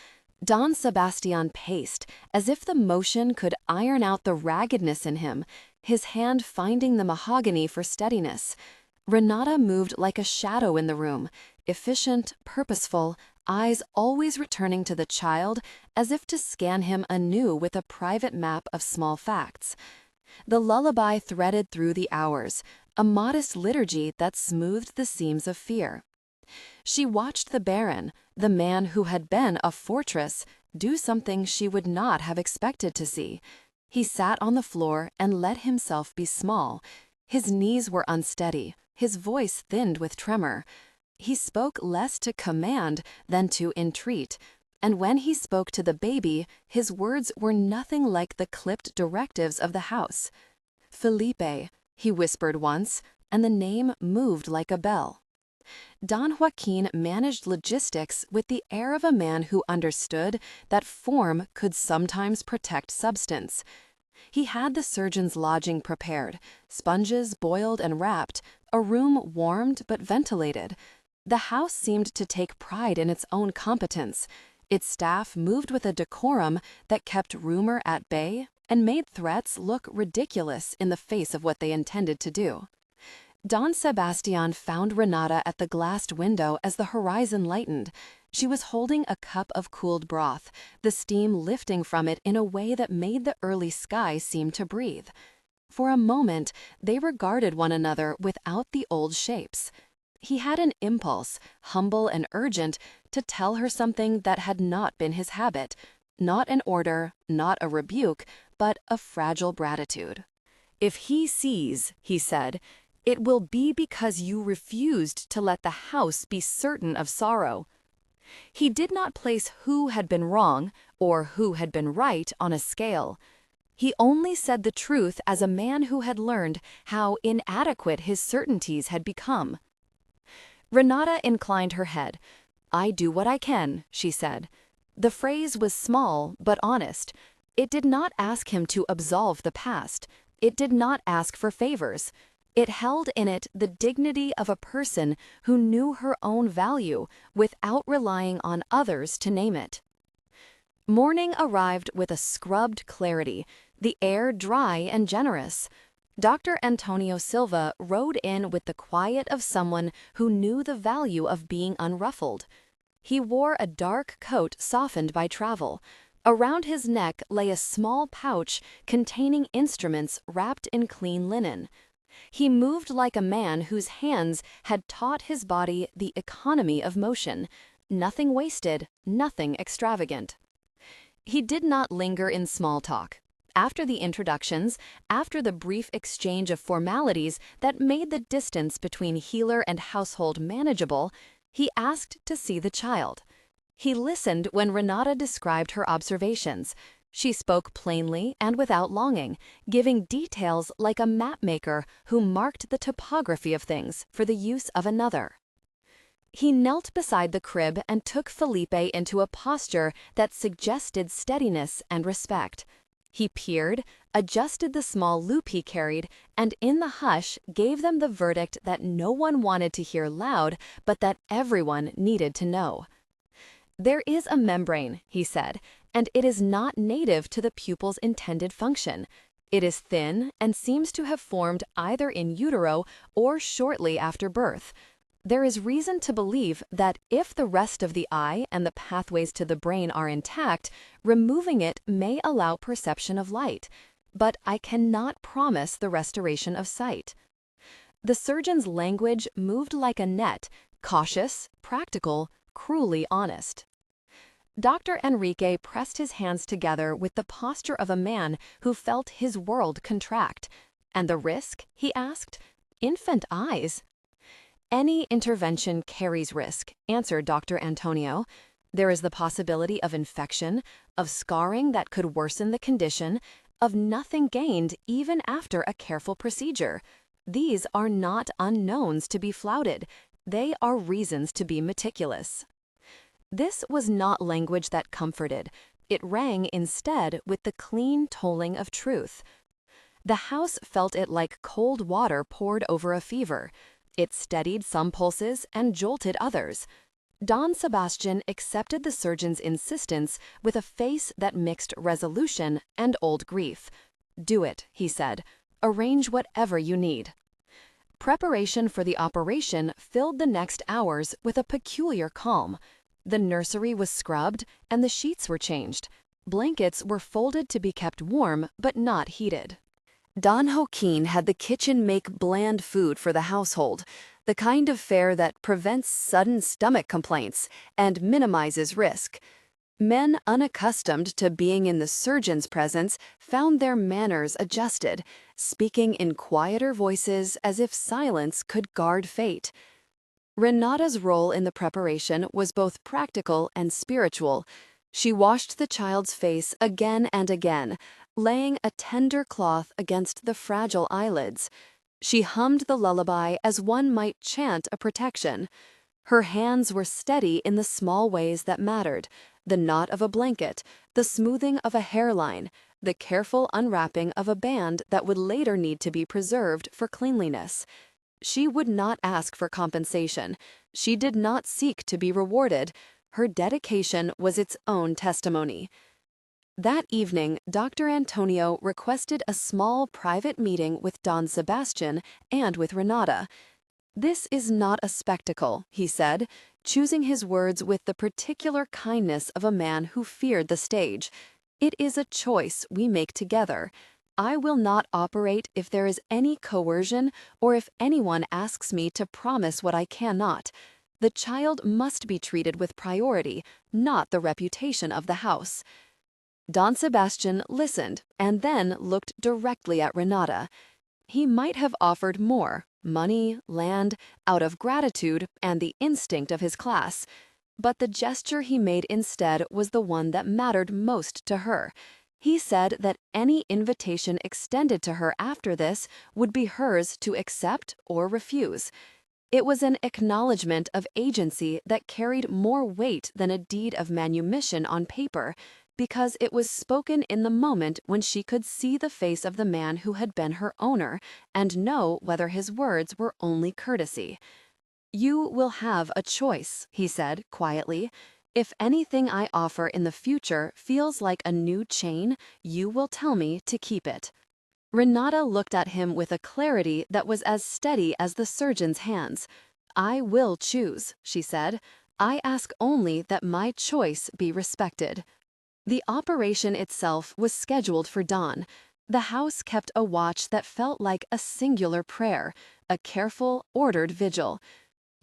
Don Sebastián paced, as if the motion could iron out the raggedness in him, his hand finding the mahogany for steadiness. Renata moved like a shadow in the room, efficient, purposeful, eyes always returning to the child, as if to scan him anew with a private map of small facts. The lullaby threaded through the hours, a modest liturgy that smoothed the seams of fear. She watched the Baron, the man who had been a fortress, do something she would not have expected to see. He sat on the floor and let himself be small. His knees were unsteady, his voice thinned with tremor. He spoke less to command than to entreat, and when he spoke to the baby, his words were nothing like the clipped directives of the house. "Felipe," he whispered once, and the name moved like a bell. Don Joaquin managed logistics with the air of a man who understood that form could sometimes protect substance. He had the surgeon's lodging prepared, sponges boiled and wrapped, a room warmed but ventilated. The house seemed to take pride in its own competence. Its staff moved with a decorum that kept rumor at bay and made threats look ridiculous in the face of what they intended to do. Don Sebastián found Renata at the glassed window as the horizon lightened. She was holding a cup of cooled broth, the steam lifting from it in a way that made the early sky seem to breathe. For a moment, they regarded one another without the old shapes. He had an impulse, humble and urgent, to tell her something that had not been his habit, not an order, not a rebuke, but a fragile gratitude. "If he sees," he said, "it will be because you refused to let the house be certain of sorrow." He did not place who had been wrong or who had been right on a scale. He only said the truth as a man who had learned how inadequate his certainties had become. Renata inclined her head. "I do what I can," she said. The phrase was small but honest. It did not ask him to absolve the past. It did not ask for favors. It held in it the dignity of a person who knew her own value without relying on others to name it. Morning arrived with a scrubbed clarity, the air dry and generous. Dr. Antonio Silva rode in with the quiet of someone who knew the value of being unruffled. He wore a dark coat softened by travel. Around his neck lay a small pouch containing instruments wrapped in clean linen. He moved like a man whose hands had taught his body the economy of motion, nothing wasted, nothing extravagant. He did not linger in small talk. After the introductions, after the brief exchange of formalities that made the distance between healer and household manageable, he asked to see the child. He listened when Renata described her observations. She spoke plainly and without longing, giving details like a mapmaker who marked the topography of things for the use of another. He knelt beside the crib and took Felipe into a posture that suggested steadiness and respect. He peered, adjusted the small loop he carried, and in the hush gave them the verdict that no one wanted to hear loud, but that everyone needed to know. "There is a membrane," he said, "and it is not native to the pupil's intended function. It is thin and seems to have formed either in utero or shortly after birth. There is reason to believe that if the rest of the eye and the pathways to the brain are intact, removing it may allow perception of light, but I cannot promise the restoration of sight." The surgeon's language moved like a net, cautious, practical, cruelly honest. Dr. Enrique pressed his hands together with the posture of a man who felt his world contract. "And the risk?" he asked. "Infant eyes." "Any intervention carries risk," answered Dr. Antonio. "There is the possibility of infection, of scarring that could worsen the condition, of nothing gained even after a careful procedure. These are not unknowns to be flouted. They are reasons to be meticulous." This was not language that comforted. It rang instead with the clean tolling of truth. The house felt it like cold water poured over a fever. It steadied some pulses and jolted others. Don Sebastián accepted the surgeon's insistence with a face that mixed resolution and old grief. "Do it," he said. "Arrange whatever you need." Preparation for the operation filled the next hours with a peculiar calm. The nursery was scrubbed and the sheets were changed. Blankets were folded to be kept warm but not heated. Don Joaquin had the kitchen make bland food for the household, the kind of fare that prevents sudden stomach complaints and minimizes risk. Men unaccustomed to being in the surgeon's presence found their manners adjusted, speaking in quieter voices as if silence could guard fate. Renata's role in the preparation was both practical and spiritual. She washed the child's face again and again, laying a tender cloth against the fragile eyelids. She hummed the lullaby as one might chant a protection. Her hands were steady in the small ways that mattered: the knot of a blanket, the smoothing of a hairline, the careful unwrapping of a band that would later need to be preserved for cleanliness. She would not ask for compensation. She did not seek to be rewarded. Her dedication was its own testimony. That evening, Dr. Antonio requested a small private meeting with Don Sebastián and with Renata. "This is not a spectacle," he said, choosing his words with the particular kindness of a man who feared the stage. "It is a choice we make together. I will not operate if there is any coercion or if anyone asks me to promise what I cannot. The child must be treated with priority, not the reputation of the house." Don Sebastián listened and then looked directly at Renata. He might have offered more, money, land, out of gratitude and the instinct of his class. But the gesture he made instead was the one that mattered most to her. He said that any invitation extended to her after this would be hers to accept or refuse. It was an acknowledgement of agency that carried more weight than a deed of manumission on paper, because it was spoken in the moment when she could see the face of the man who had been her owner and know whether his words were only courtesy. "You will have a choice," he said quietly. "If anything I offer in the future feels like a new chain, you will tell me to keep it." Renata looked at him with a clarity that was as steady as the surgeon's hands. "I will choose," she said. "I ask only that my choice be respected." The operation itself was scheduled for dawn. The house kept a watch that felt like a singular prayer, a careful, ordered vigil.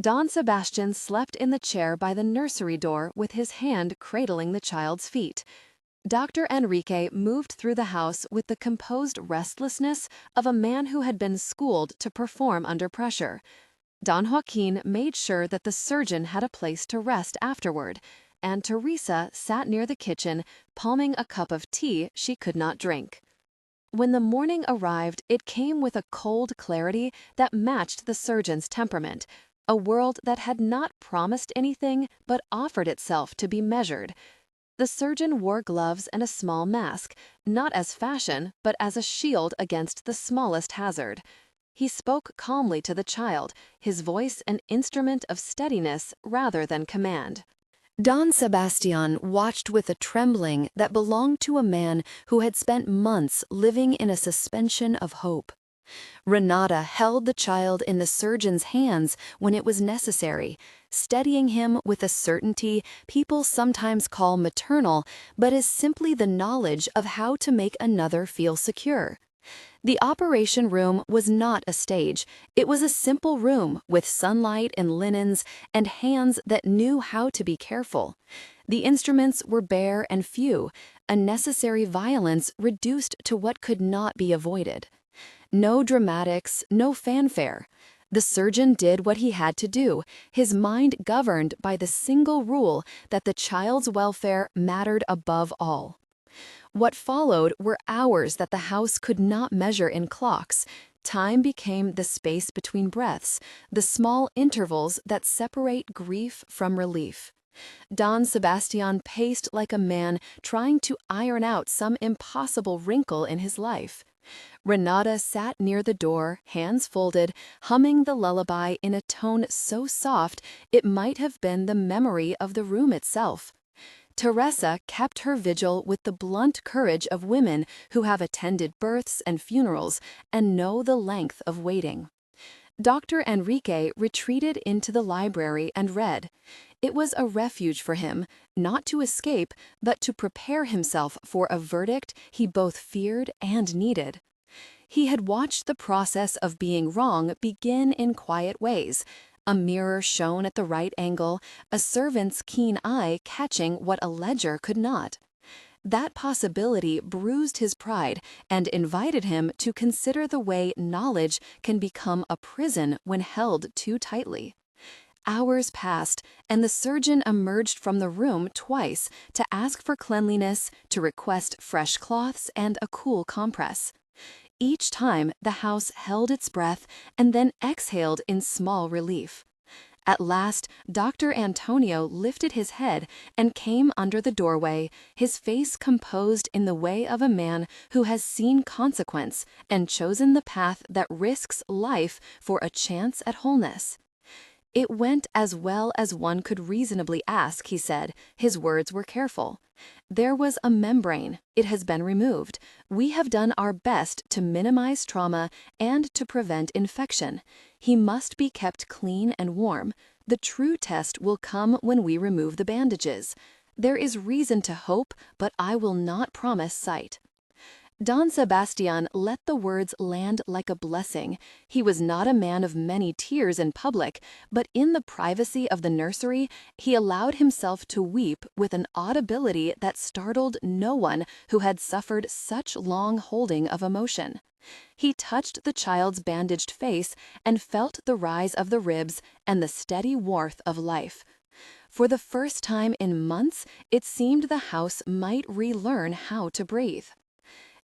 Don Sebastián slept in the chair by the nursery door with his hand cradling the child's feet. Dr. Enrique moved through the house with the composed restlessness of a man who had been schooled to perform under pressure. Don Joaquin made sure that the surgeon had a place to rest afterward, and Teresa sat near the kitchen, palming a cup of tea she could not drink. When the morning arrived, it came with a cold clarity that matched the surgeon's temperament, a world that had not promised anything but offered itself to be measured. The surgeon wore gloves and a small mask, not as fashion, but as a shield against the smallest hazard. He spoke calmly to the child, his voice an instrument of steadiness rather than command. Don Sebastián watched with a trembling that belonged to a man who had spent months living in a suspension of hope. Renata held the child in the surgeon's hands when it was necessary, steadying him with a certainty people sometimes call maternal, but is simply the knowledge of how to make another feel secure. The operation room was not a stage. It was a simple room with sunlight and linens and hands that knew how to be careful. The instruments were bare and few, a necessary violence reduced to what could not be avoided. No dramatics, no fanfare. The surgeon did what he had to do, his mind governed by the single rule that the child's welfare mattered above all. What followed were hours that the house could not measure in clocks. Time became the space between breaths, the small intervals that separate grief from relief. Don Sebastián paced like a man trying to iron out some impossible wrinkle in his life. Renata sat near the door, hands folded, humming the lullaby in a tone so soft it might have been the memory of the room itself. Teresa kept her vigil with the blunt courage of women who have attended births and funerals and know the length of waiting. Dr. Enrique retreated into the library and read. It was a refuge for him, not to escape, but to prepare himself for a verdict he both feared and needed. He had watched the process of being wrong begin in quiet ways. A mirror shone at the right angle, a servant's keen eye catching what a ledger could not. That possibility bruised his pride and invited him to consider the way knowledge can become a prison when held too tightly. Hours passed, and the surgeon emerged from the room twice to ask for cleanliness, to request fresh cloths and a cool compress. Each time, the house held its breath and then exhaled in small relief. At last, Dr. Antonio lifted his head and came under the doorway, his face composed in the way of a man who has seen consequence and chosen the path that risks life for a chance at wholeness. It went as well as one could reasonably ask, he said. His words were careful. There was a membrane. It has been removed. We have done our best to minimize trauma and to prevent infection. He must be kept clean and warm. The true test will come when we remove the bandages. There is reason to hope, but I will not promise sight. Don Sebastián let the words land like a blessing. He was not a man of many tears in public, but in the privacy of the nursery, he allowed himself to weep with an audibility that startled no one who had suffered such long holding of emotion. He touched the child's bandaged face and felt the rise of the ribs and the steady warmth of life. For the first time in months, it seemed the house might relearn how to breathe.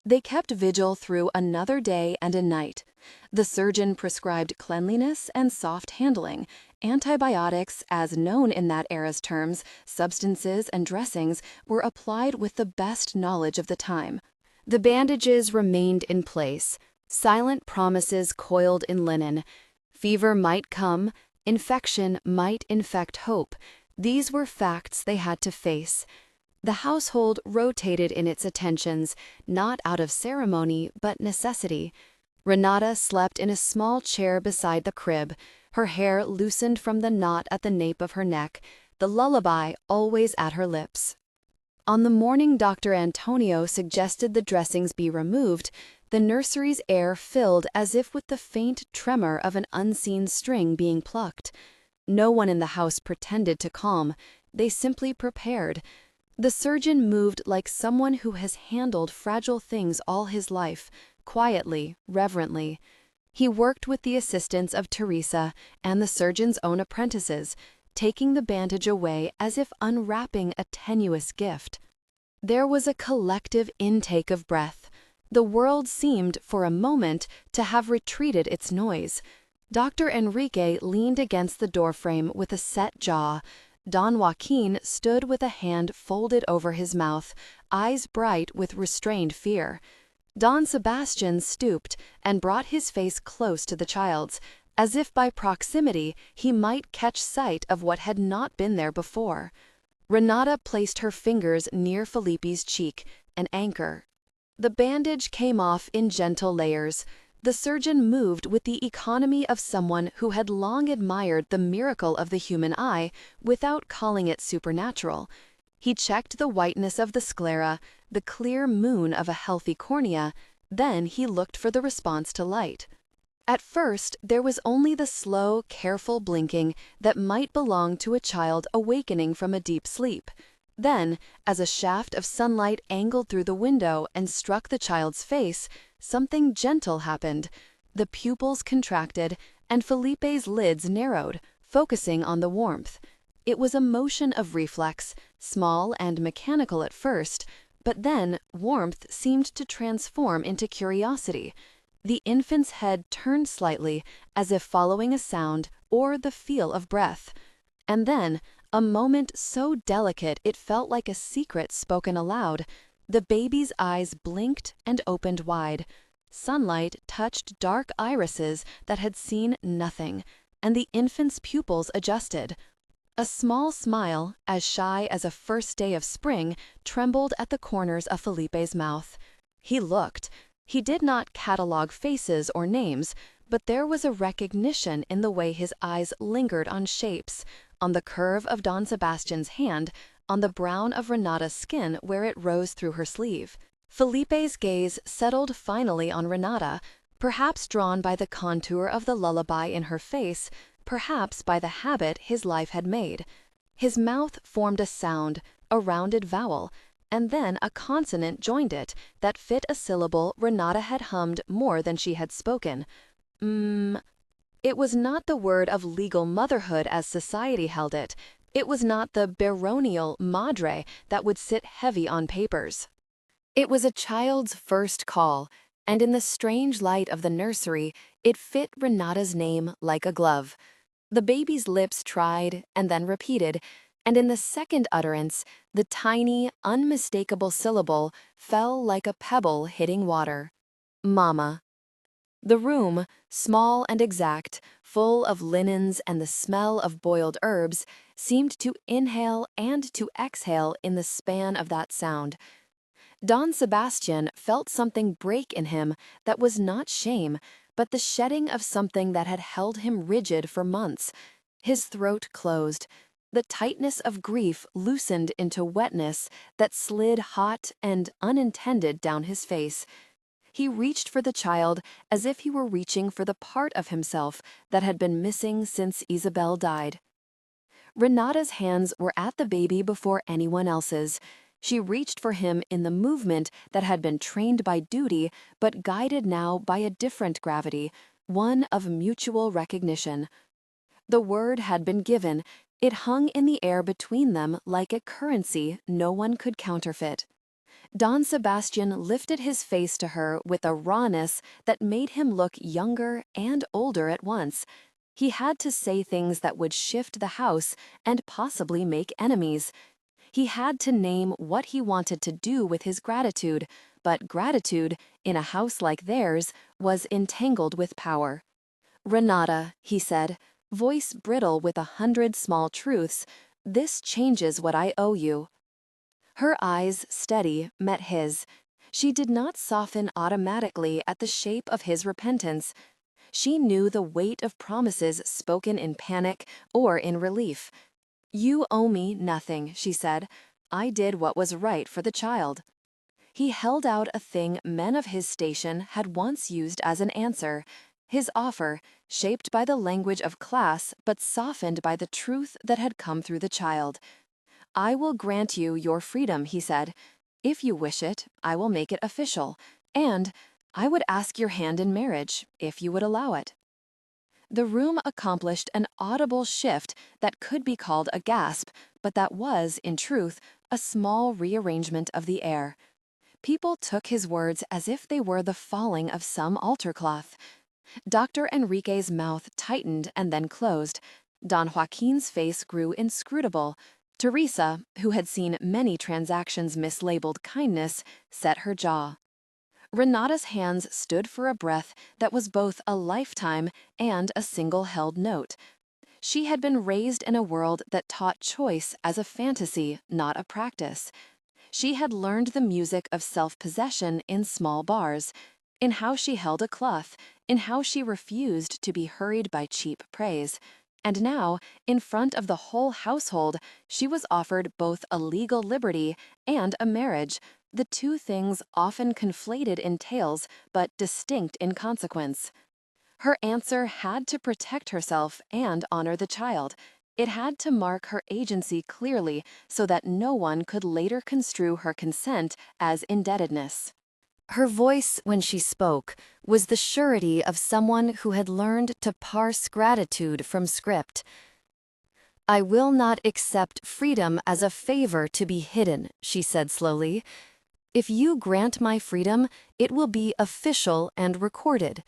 They kept vigil through another day and a night. The surgeon prescribed cleanliness and soft handling. Antibiotics, as known in that era's terms, substances and dressings, were applied with the best knowledge of the time. The bandages remained in place, silent promises coiled in linen. Fever might come, infection might infect hope. These were facts they had to face. The household rotated in its attentions, not out of ceremony, but necessity. Renata slept in a small chair beside the crib, her hair loosened from the knot at the nape of her neck, the lullaby always at her lips. On the morning Dr. Antonio suggested the dressings be removed, the nursery's air filled as if with the faint tremor of an unseen string being plucked. No one in the house pretended to calm. They simply prepared. The surgeon moved like someone who has handled fragile things all his life, quietly, reverently. He worked with the assistance of Teresa and the surgeon's own apprentices, taking the bandage away as if unwrapping a tenuous gift. There was a collective intake of breath. The world seemed, for a moment, to have retreated its noise. Dr. Enrique leaned against the doorframe with a set jaw. Don Joaquin stood with a hand folded over his mouth, eyes bright with restrained fear. Don Sebastián stooped and brought his face close to the child's, as if by proximity he might catch sight of what had not been there before. Renata placed her fingers near Felipe's cheek, an anchor. The bandage came off in gentle layers. The surgeon moved with the economy of someone who had long admired the miracle of the human eye without calling it supernatural. He checked the whiteness of the sclera, the clear moon of a healthy cornea, then he looked for the response to light. At first, there was only the slow, careful blinking that might belong to a child awakening from a deep sleep. Then, as a shaft of sunlight angled through the window and struck the child's face, something gentle happened. The pupils contracted, and Felipe's lids narrowed, focusing on the warmth. It was a motion of reflex, small and mechanical at first, but then warmth seemed to transform into curiosity. The infant's head turned slightly, as if following a sound or the feel of breath. And then, a moment so delicate it felt like a secret spoken aloud. The baby's eyes blinked and opened wide. Sunlight touched dark irises that had seen nothing, and the infant's pupils adjusted. A small smile, as shy as a first day of spring, trembled at the corners of Felipe's mouth. He looked. He did not catalogue faces or names, but there was a recognition in the way his eyes lingered on shapes, on the curve of Don Sebastián's hand, on the brown of Renata's skin where it rose through her sleeve. Felipe's gaze settled finally on Renata, perhaps drawn by the contour of the lullaby in her face, perhaps by the habit his life had made. His mouth formed a sound, a rounded vowel, and then a consonant joined it that fit a syllable Renata had hummed more than she had spoken. It was not the word of legal motherhood as society held it. It was not the baronial madre that would sit heavy on papers. It was a child's first call, and in the strange light of the nursery, it fit Renata's name like a glove. The baby's lips tried and then repeated, and in the second utterance, the tiny, unmistakable syllable fell like a pebble hitting water. Mama. The room, small and exact, full of linens and the smell of boiled herbs, seemed to inhale and to exhale in the span of that sound. Don Sebastián felt something break in him that was not shame, but the shedding of something that had held him rigid for months. His throat closed. The tightness of grief loosened into wetness that slid hot and unintended down his face. He reached for the child as if he were reaching for the part of himself that had been missing since Isabel died. Renata's hands were at the baby before anyone else's. She reached for him in the movement that had been trained by duty but guided now by a different gravity, one of mutual recognition. The word had been given. It hung in the air between them like a currency no one could counterfeit. Don Sebastián lifted his face to her with a rawness that made him look younger and older at once. He had to say things that would shift the house and possibly make enemies. He had to name what he wanted to do with his gratitude, but gratitude, in a house like theirs, was entangled with power. Renata, he said, voice brittle with 100 small truths, this changes what I owe you. Her eyes, steady, met his. She did not soften automatically at the shape of his repentance. She knew the weight of promises spoken in panic or in relief. You owe me nothing, she said. I did what was right for the child. He held out a thing men of his station had once used as an answer. His offer, shaped by the language of class but softened by the truth that had come through the child. I will grant you your freedom, he said. If you wish it, I will make it official, and I would ask your hand in marriage, if you would allow it. The room accomplished an audible shift that could be called a gasp, but that was, in truth, a small rearrangement of the air. People took his words as if they were the falling of some altar cloth. Dr. Enrique's mouth tightened and then closed. Don Joaquin's face grew inscrutable. Teresa, who had seen many transactions mislabeled kindness, set her jaw. Renata's hands stood for a breath that was both a lifetime and a single-held note. She had been raised in a world that taught choice as a fantasy, not a practice. She had learned the music of self-possession in small bars, in how she held a cloth, in how she refused to be hurried by cheap praise. And now, in front of the whole household, she was offered both a legal liberty and a marriage, the two things often conflated in tales but distinct in consequence. Her answer had to protect herself and honor the child. It had to mark her agency clearly so that no one could later construe her consent as indebtedness. Her voice, when she spoke, was the surety of someone who had learned to parse gratitude from script. I will not accept freedom as a favor to be hidden, she said slowly. If you grant my freedom, it will be official and recorded.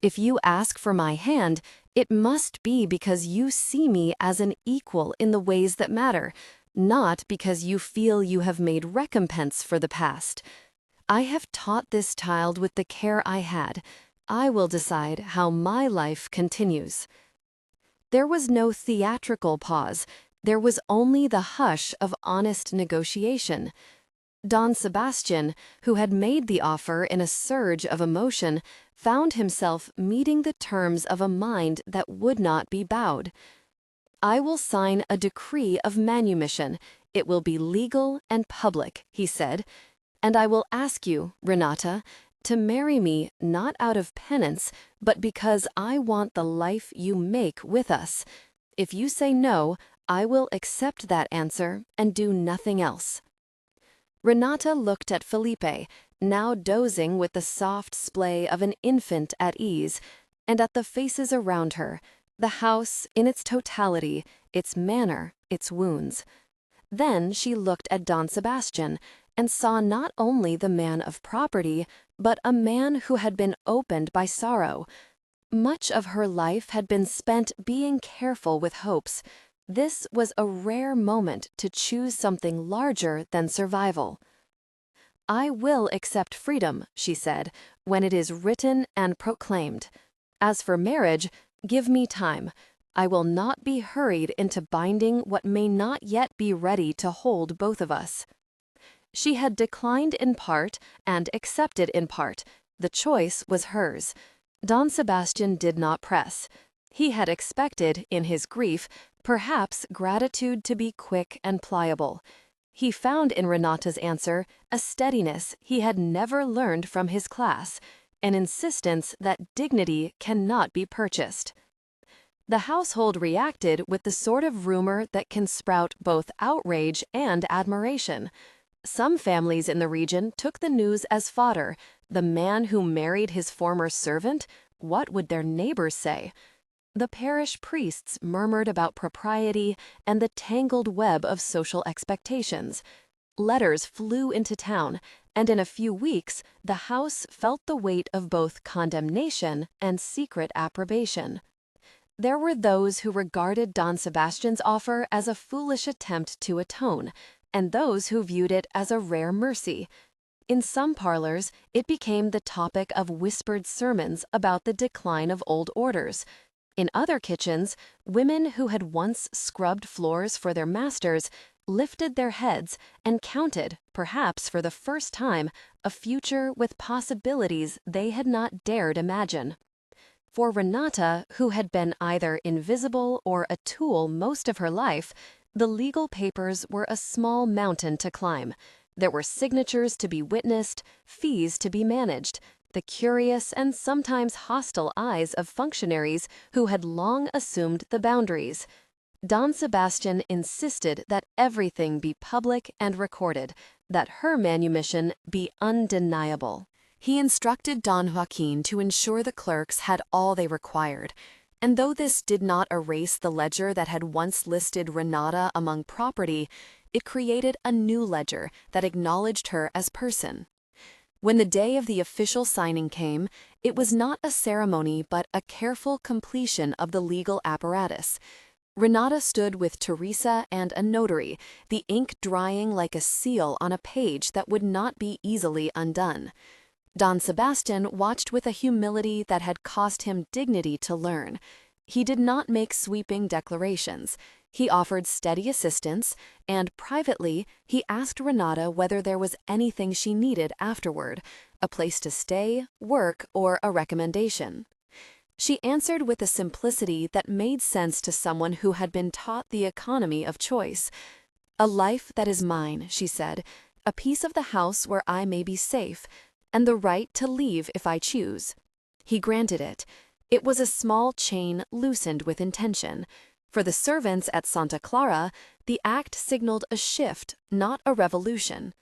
If you ask for my hand, it must be because you see me as an equal in the ways that matter, not because you feel you have made recompense for the past. I have taught this child with the care I had. I will decide how my life continues. There was no theatrical pause. There was only the hush of honest negotiation. Don Sebastián, who had made the offer in a surge of emotion, found himself meeting the terms of a mind that would not be bowed. I will sign a decree of manumission. It will be legal and public, he said. And I will ask you, Renata, to marry me not out of penance, but because I want the life you make with us. If you say no, I will accept that answer and do nothing else. Renata looked at Felipe, now dozing with the soft splay of an infant at ease, and at the faces around her, the house in its totality, its manner, its wounds. Then she looked at Don Sebastián and saw not only the man of property, but a man who had been opened by sorrow. Much of her life had been spent being careful with hopes. This was a rare moment to choose something larger than survival. I will accept freedom, she said, when it is written and proclaimed. As for marriage, give me time. I will not be hurried into binding what may not yet be ready to hold both of us. She had declined in part and accepted in part. The choice was hers. Don Sebastián did not press. He had expected, in his grief, perhaps gratitude to be quick and pliable. He found in Renata's answer a steadiness he had never learned from his class, an insistence that dignity cannot be purchased. The household reacted with the sort of rumor that can sprout both outrage and admiration. Some families in the region took the news as fodder. The man who married his former servant? What would their neighbors say? The parish priests murmured about propriety and the tangled web of social expectations. Letters flew into town, and in a few weeks, the house felt the weight of both condemnation and secret approbation. There were those who regarded Don Sebastián's offer as a foolish attempt to atone, and those who viewed it as a rare mercy. In some parlors, it became the topic of whispered sermons about the decline of old orders. In other kitchens, women who had once scrubbed floors for their masters lifted their heads and counted, perhaps for the first time, a future with possibilities they had not dared imagine. For Renata, who had been either invisible or a tool most of her life, the legal papers were a small mountain to climb. There were signatures to be witnessed, fees to be managed, the curious and sometimes hostile eyes of functionaries who had long assumed the boundaries. Don Sebastián insisted that everything be public and recorded, that her manumission be undeniable. He instructed Don Joaquin to ensure the clerks had all they required, and though this did not erase the ledger that had once listed Renata among property, it created a new ledger that acknowledged her as person. When the day of the official signing came, it was not a ceremony but a careful completion of the legal apparatus. Renata stood with Teresa and a notary, the ink drying like a seal on a page that would not be easily undone. Don Sebastián watched with a humility that had cost him dignity to learn. He did not make sweeping declarations. He offered steady assistance, and privately, he asked Renata whether there was anything she needed afterward, a place to stay, work, or a recommendation. She answered with a simplicity that made sense to someone who had been taught the economy of choice. "A life that is mine," she said, "a piece of the house where I may be safe, and the right to leave if I choose." He granted it. It was a small chain loosened with intention. For the servants at Santa Clara, the act signaled a shift, not a revolution.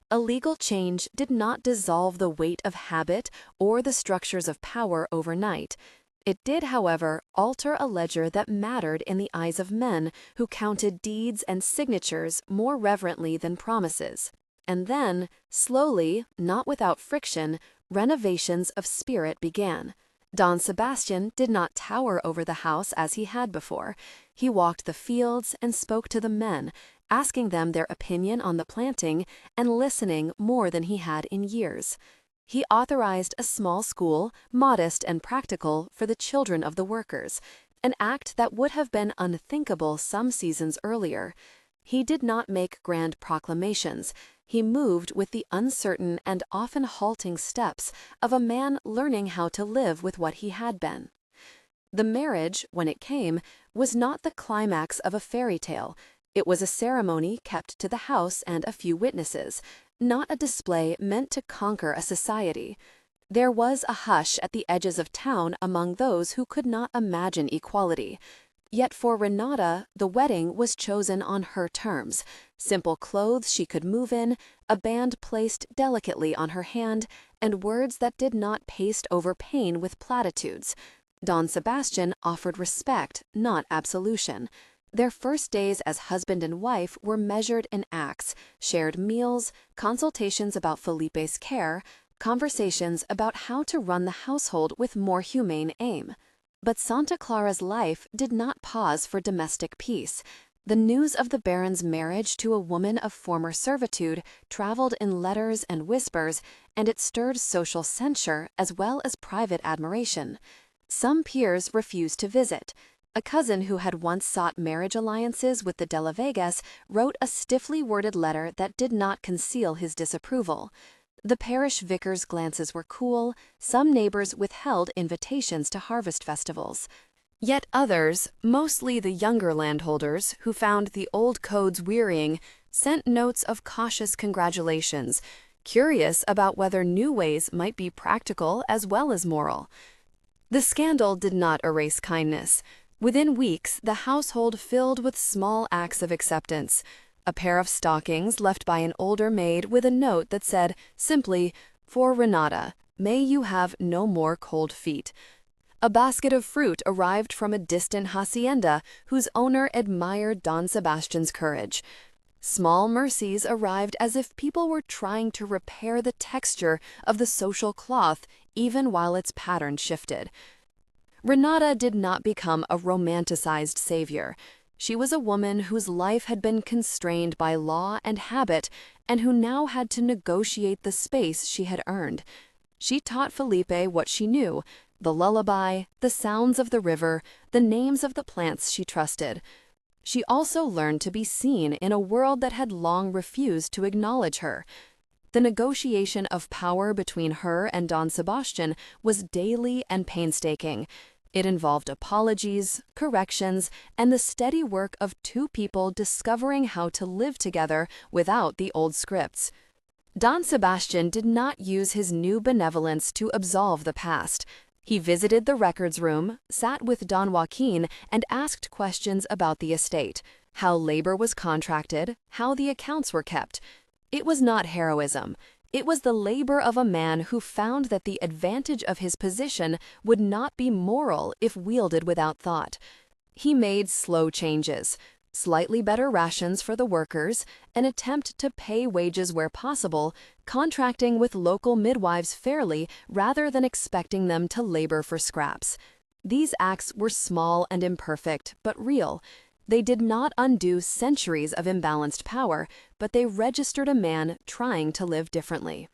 A legal change did not dissolve the weight of habit or the structures of power overnight. It did, however, alter a ledger that mattered in the eyes of men who counted deeds and signatures more reverently than promises. And then, slowly, not without friction, renovations of spirit began. Don Sebastián did not tower over the house as he had before. He walked the fields and spoke to the men, asking them their opinion on the planting and listening more than he had in years. He authorized a small school, modest and practical, for the children of the workers, an act that would have been unthinkable some seasons earlier. He did not make grand proclamations. He moved with the uncertain and often halting steps of a man learning how to live with what he had been. The marriage, when it came, was not the climax of a fairy tale. It was a ceremony kept to the house and a few witnesses, not a display meant to conquer a society. There was a hush at the edges of town among those who could not imagine equality. Yet for Renata, the wedding was chosen on her terms. Simple clothes she could move in, a band placed delicately on her hand, and words that did not paste over pain with platitudes. Don Sebastián offered respect, not absolution. Their first days as husband and wife were measured in acts, shared meals, consultations about Felipe's care, conversations about how to run the household with more humane aim. But Santa Clara's life did not pause for domestic peace. The news of the Baron's marriage to a woman of former servitude traveled in letters and whispers, and it stirred social censure as well as private admiration. Some peers refused to visit. A cousin who had once sought marriage alliances with the de la Vegas wrote a stiffly worded letter that did not conceal his disapproval. The parish vicar's glances were cool. Some neighbors withheld invitations to harvest festivals. Yet others, mostly the younger landholders who found the old codes wearying, sent notes of cautious congratulations, curious about whether new ways might be practical as well as moral. The scandal did not erase kindness. Within weeks, the household filled with small acts of acceptance. A pair of stockings left by an older maid with a note that said, simply, "For Renata, may you have no more cold feet." A basket of fruit arrived from a distant hacienda whose owner admired Don Sebastián's courage. Small mercies arrived as if people were trying to repair the texture of the social cloth even while its pattern shifted. Renata did not become a romanticized savior. She was a woman whose life had been constrained by law and habit and who now had to negotiate the space she had earned. She taught Felipe what she knew: the lullaby, the sounds of the river, the names of the plants she trusted. She also learned to be seen in a world that had long refused to acknowledge her. The negotiation of power between her and Don Sebastián was daily and painstaking. It involved apologies, corrections, and the steady work of two people discovering how to live together without the old scripts. Don Sebastián did not use his new benevolence to absolve the past. He visited the records room, sat with Don Joaquin, and asked questions about the estate, how labor was contracted, how the accounts were kept. It was not heroism. It was the labor of a man who found that the advantage of his position would not be moral if wielded without thought. He made slow changes, slightly better rations for the workers, an attempt to pay wages where possible, contracting with local midwives fairly rather than expecting them to labor for scraps. These acts were small and imperfect, but real. They did not undo centuries of imbalanced power, but they registered a man trying to live differently.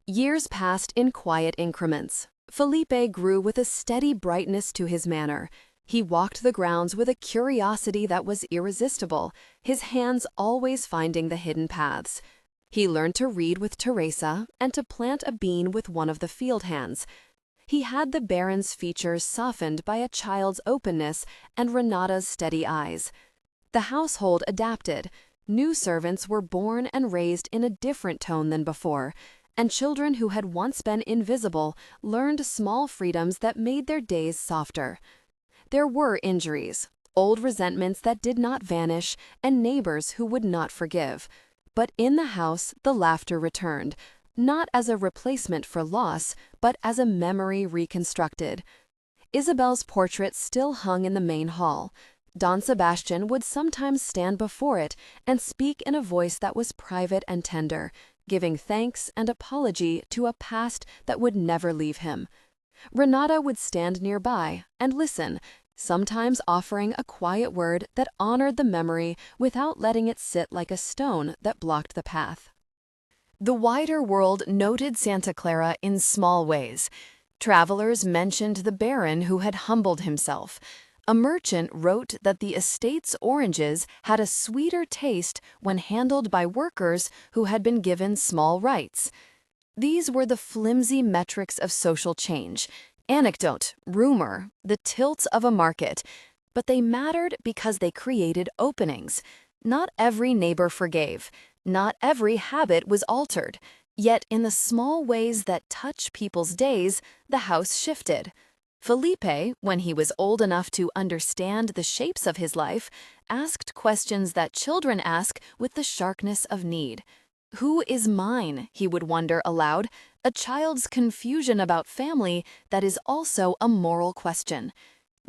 Years passed in quiet increments. Felipe grew with a steady brightness to his manner. He walked the grounds with a curiosity that was irresistible, his hands always finding the hidden paths. He learned to read with Teresa and to plant a bean with one of the field hands. He had the Baron's features softened by a child's openness and Renata's steady eyes. The household adapted. New servants were born and raised in a different tone than before, and children who had once been invisible learned small freedoms that made their days softer. There were injuries, old resentments that did not vanish, and neighbors who would not forgive. But in the house, the laughter returned, not as a replacement for loss, but as a memory reconstructed. Isabel's portrait still hung in the main hall. Don Sebastián would sometimes stand before it and speak in a voice that was private and tender, giving thanks and apology to a past that would never leave him. Renata would stand nearby and listen, sometimes offering a quiet word that honored the memory without letting it sit like a stone that blocked the path. The wider world noted Santa Clara in small ways. Travelers mentioned the Baron who had humbled himself. A merchant wrote that the estate's oranges had a sweeter taste when handled by workers who had been given small rights. These were the flimsy metrics of social change, anecdote, rumor, the tilts of a market, but they mattered because they created openings. Not every neighbor forgave, not every habit was altered, yet in the small ways that touch people's days, the house shifted. Felipe, when he was old enough to understand the shapes of his life, asked questions that children ask with the sharpness of need. Who is mine? He would wonder aloud, a child's confusion about family that is also a moral question.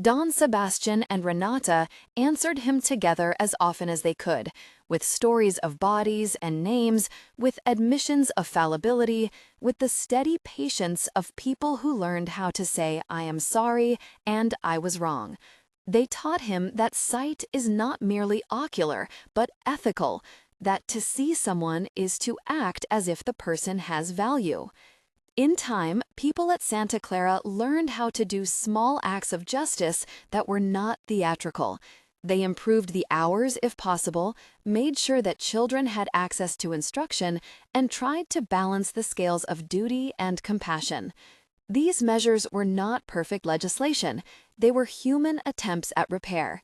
Don Sebastián and Renata answered him together as often as they could, with stories of bodies and names, with admissions of fallibility, with the steady patience of people who learned how to say, "I am sorry," and "I was wrong." They taught him that sight is not merely ocular, but ethical, that to see someone is to act as if the person has value. In time, people at Santa Clara learned how to do small acts of justice that were not theatrical. They improved the hours if possible, made sure that children had access to instruction, and tried to balance the scales of duty and compassion. These measures were not perfect legislation. They were human attempts at repair.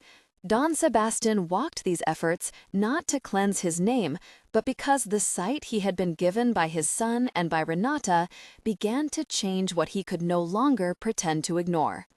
Don Sebastián walked these efforts not to cleanse his name, but because the sight he had been given by his son and by Renata began to change what he could no longer pretend to ignore.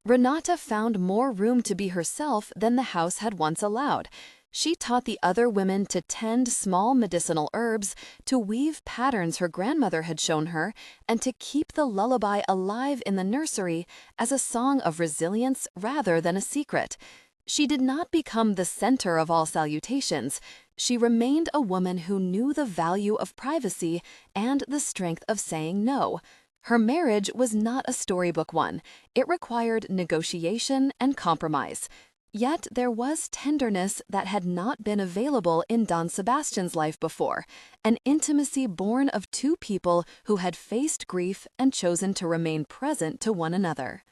Renata found more room to be herself than the house had once allowed. She taught the other women to tend small medicinal herbs, to weave patterns her grandmother had shown her, and to keep the lullaby alive in the nursery as a song of resilience rather than a secret. She did not become the center of all salutations. She remained a woman who knew the value of privacy and the strength of saying no. Her marriage was not a storybook one. It required negotiation and compromise. Yet there was tenderness that had not been available in Don Sebastián's life before, an intimacy born of two people who had faced grief and chosen to remain present to one another.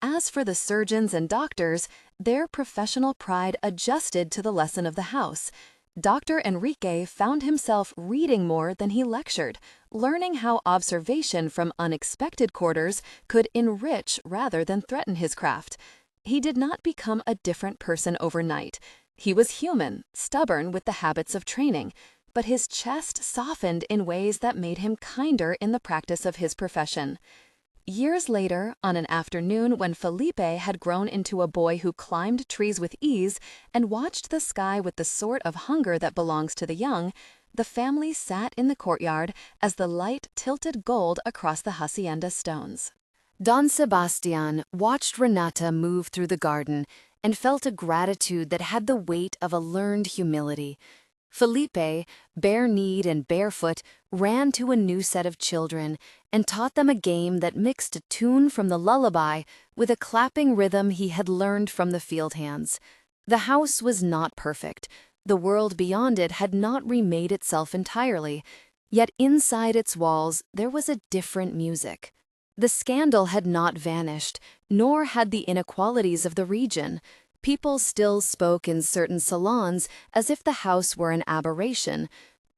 As for the surgeons and doctors, their professional pride adjusted to the lesson of the house. Dr. Enrique found himself reading more than he lectured, learning how observation from unexpected quarters could enrich rather than threaten his craft. He did not become a different person overnight. He was human, stubborn with the habits of training, but his chest softened in ways that made him kinder in the practice of his profession. Years later, on an afternoon when Felipe had grown into a boy who climbed trees with ease and watched the sky with the sort of hunger that belongs to the young, the family sat in the courtyard as the light tilted gold across the hacienda stones. Don Sebastián watched Renata move through the garden and felt a gratitude that had the weight of a learned humility. Felipe, bare-kneed and barefoot, ran to a new set of children and taught them a game that mixed a tune from the lullaby with a clapping rhythm he had learned from the field hands. The house was not perfect. The world beyond it had not remade itself entirely. Yet inside its walls there was a different music. The scandal had not vanished, nor had the inequalities of the region. People still spoke in certain salons as if the house were an aberration,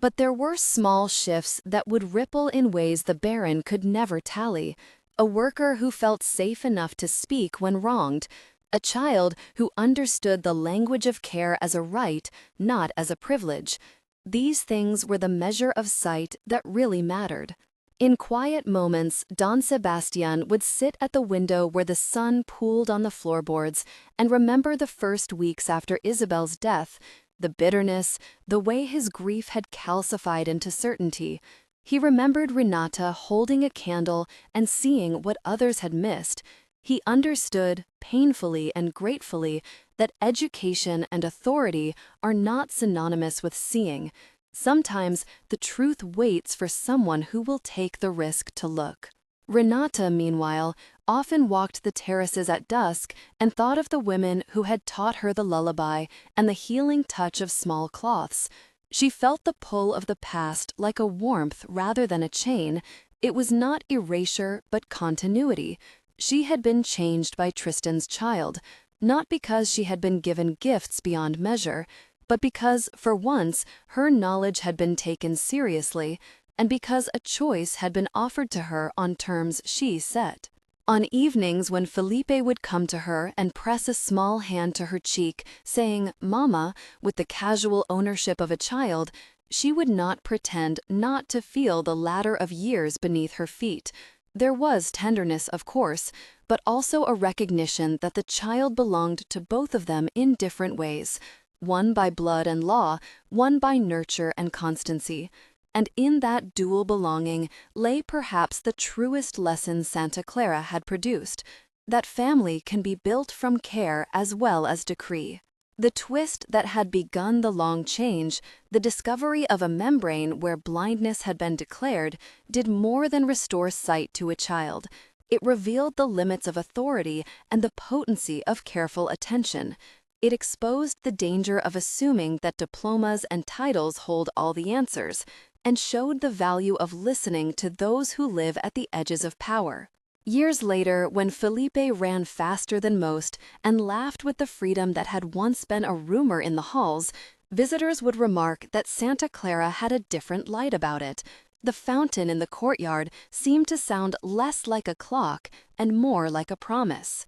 but there were small shifts that would ripple in ways the Baron could never tally. A worker who felt safe enough to speak when wronged, a child who understood the language of care as a right, not as a privilege. These things were the measure of sight that really mattered. In quiet moments, Don Sebastián would sit at the window where the sun pooled on the floorboards and remember the first weeks after Isabel's death, the bitterness, the way his grief had calcified into certainty. He remembered Renata holding a candle and seeing what others had missed. He understood, painfully and gratefully, that education and authority are not synonymous with seeing. Sometimes the truth waits for someone who will take the risk to look. Renata, meanwhile, often walked the terraces at dusk and thought of the women who had taught her the lullaby and the healing touch of small cloths. She felt the pull of the past like a warmth rather than a chain. It was not erasure but continuity. She had been changed by Tristan's child, not because she had been given gifts beyond measure, but because, for once, her knowledge had been taken seriously, and because a choice had been offered to her on terms she set. On evenings when Felipe would come to her and press a small hand to her cheek, saying, "Mama," with the casual ownership of a child, she would not pretend not to feel the ladder of years beneath her feet. There was tenderness, of course, but also a recognition that the child belonged to both of them in different ways. One by blood and law, one by nurture and constancy. And in that dual belonging lay perhaps the truest lesson Santa Clara had produced, that family can be built from care as well as decree. The twist that had begun the long change, the discovery of a membrane where blindness had been declared, did more than restore sight to a child. It revealed the limits of authority and the potency of careful attention. It exposed the danger of assuming that diplomas and titles hold all the answers, and showed the value of listening to those who live at the edges of power. Years later, when Felipe ran faster than most and laughed with the freedom that had once been a rumor in the halls, visitors would remark that Santa Clara had a different light about it. The fountain in the courtyard seemed to sound less like a clock and more like a promise.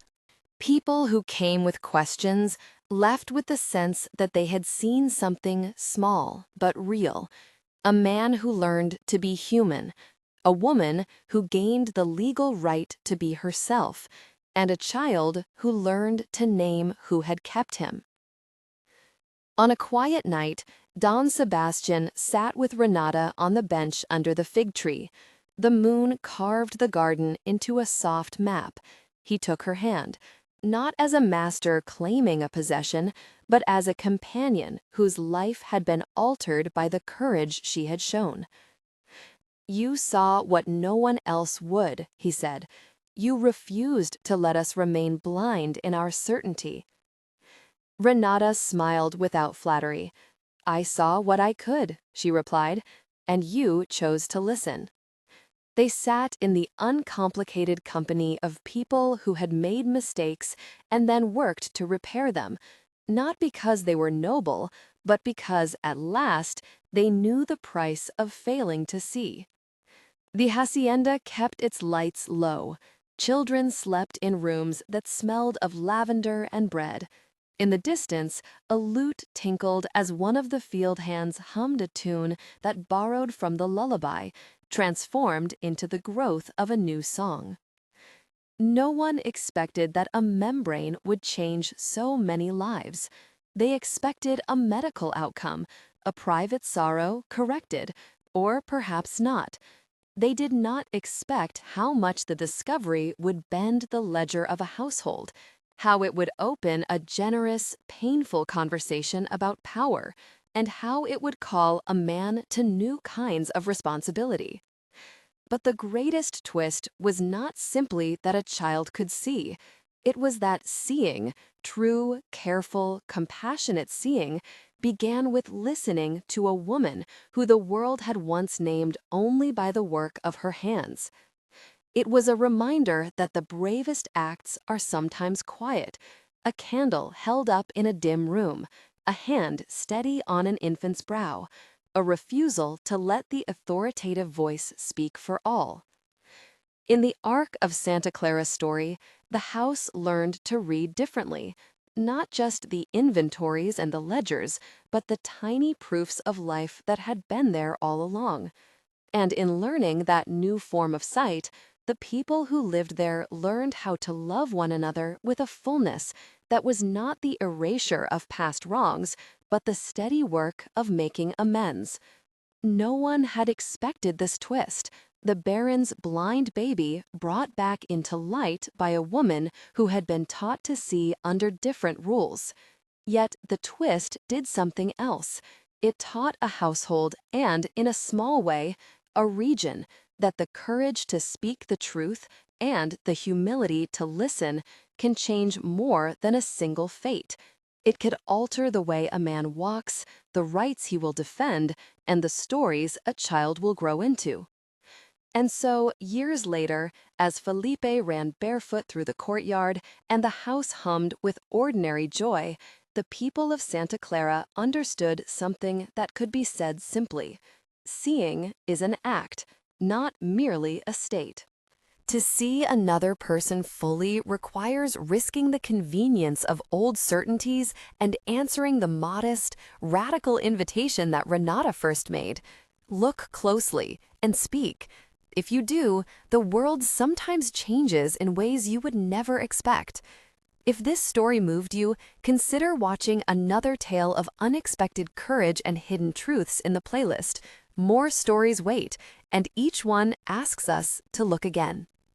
People who came with questions left with the sense that they had seen something small but real. A man who learned to be human, a woman who gained the legal right to be herself, and a child who learned to name who had kept him. On a quiet night, Don Sebastián sat with Renata on the bench under the fig tree. The moon carved the garden into a soft map. He took her hand, not as a master claiming a possession, but as a companion whose life had been altered by the courage she had shown. "You saw what no one else would," he said. "You refused to let us remain blind in our certainty." Renata smiled without flattery. "I saw what I could," she replied, "and you chose to listen." They sat in the uncomplicated company of people who had made mistakes and then worked to repair them, not because they were noble, but because, at last, they knew the price of failing to see. The hacienda kept its lights low. Children slept in rooms that smelled of lavender and bread. In the distance, a lute tinkled as one of the field hands hummed a tune that borrowed from the lullaby, transformed into the growth of a new song. No one expected that a membrane would change so many lives. They expected a medical outcome, a private sorrow corrected, or perhaps not. They did not expect how much the discovery would bend the ledger of a household, how it would open a generous, painful conversation about power, and how it would call a man to new kinds of responsibility. But the greatest twist was not simply that a child could see. It was that seeing, true, careful, compassionate seeing, began with listening to a woman who the world had once named only by the work of her hands. It was a reminder that the bravest acts are sometimes quiet, a candle held up in a dim room, a hand steady on an infant's brow, a refusal to let the authoritative voice speak for all. In the arc of Santa Clara's story, the house learned to read differently, not just the inventories and the ledgers, but the tiny proofs of life that had been there all along. And in learning that new form of sight, the people who lived there learned how to love one another with a fullness that was not the erasure of past wrongs, but the steady work of making amends. No one had expected this twist, the Baron's blind baby brought back into light by a woman who had been taught to see under different rules. Yet the twist did something else. It taught a household and, in a small way, a region, that the courage to speak the truth and the humility to listen can change more than a single fate. It could alter the way a man walks, the rights he will defend, and the stories a child will grow into. And so, years later, as Felipe ran barefoot through the courtyard and the house hummed with ordinary joy, the people of Santa Clara understood something that could be said simply. Seeing is an act, not merely a state. To see another person fully requires risking the convenience of old certainties and answering the modest, radical invitation that Renata first made. Look closely and speak. If you do, the world sometimes changes in ways you would never expect. If this story moved you, consider watching another tale of unexpected courage and hidden truths in the playlist. More stories wait, and each one asks us to look again.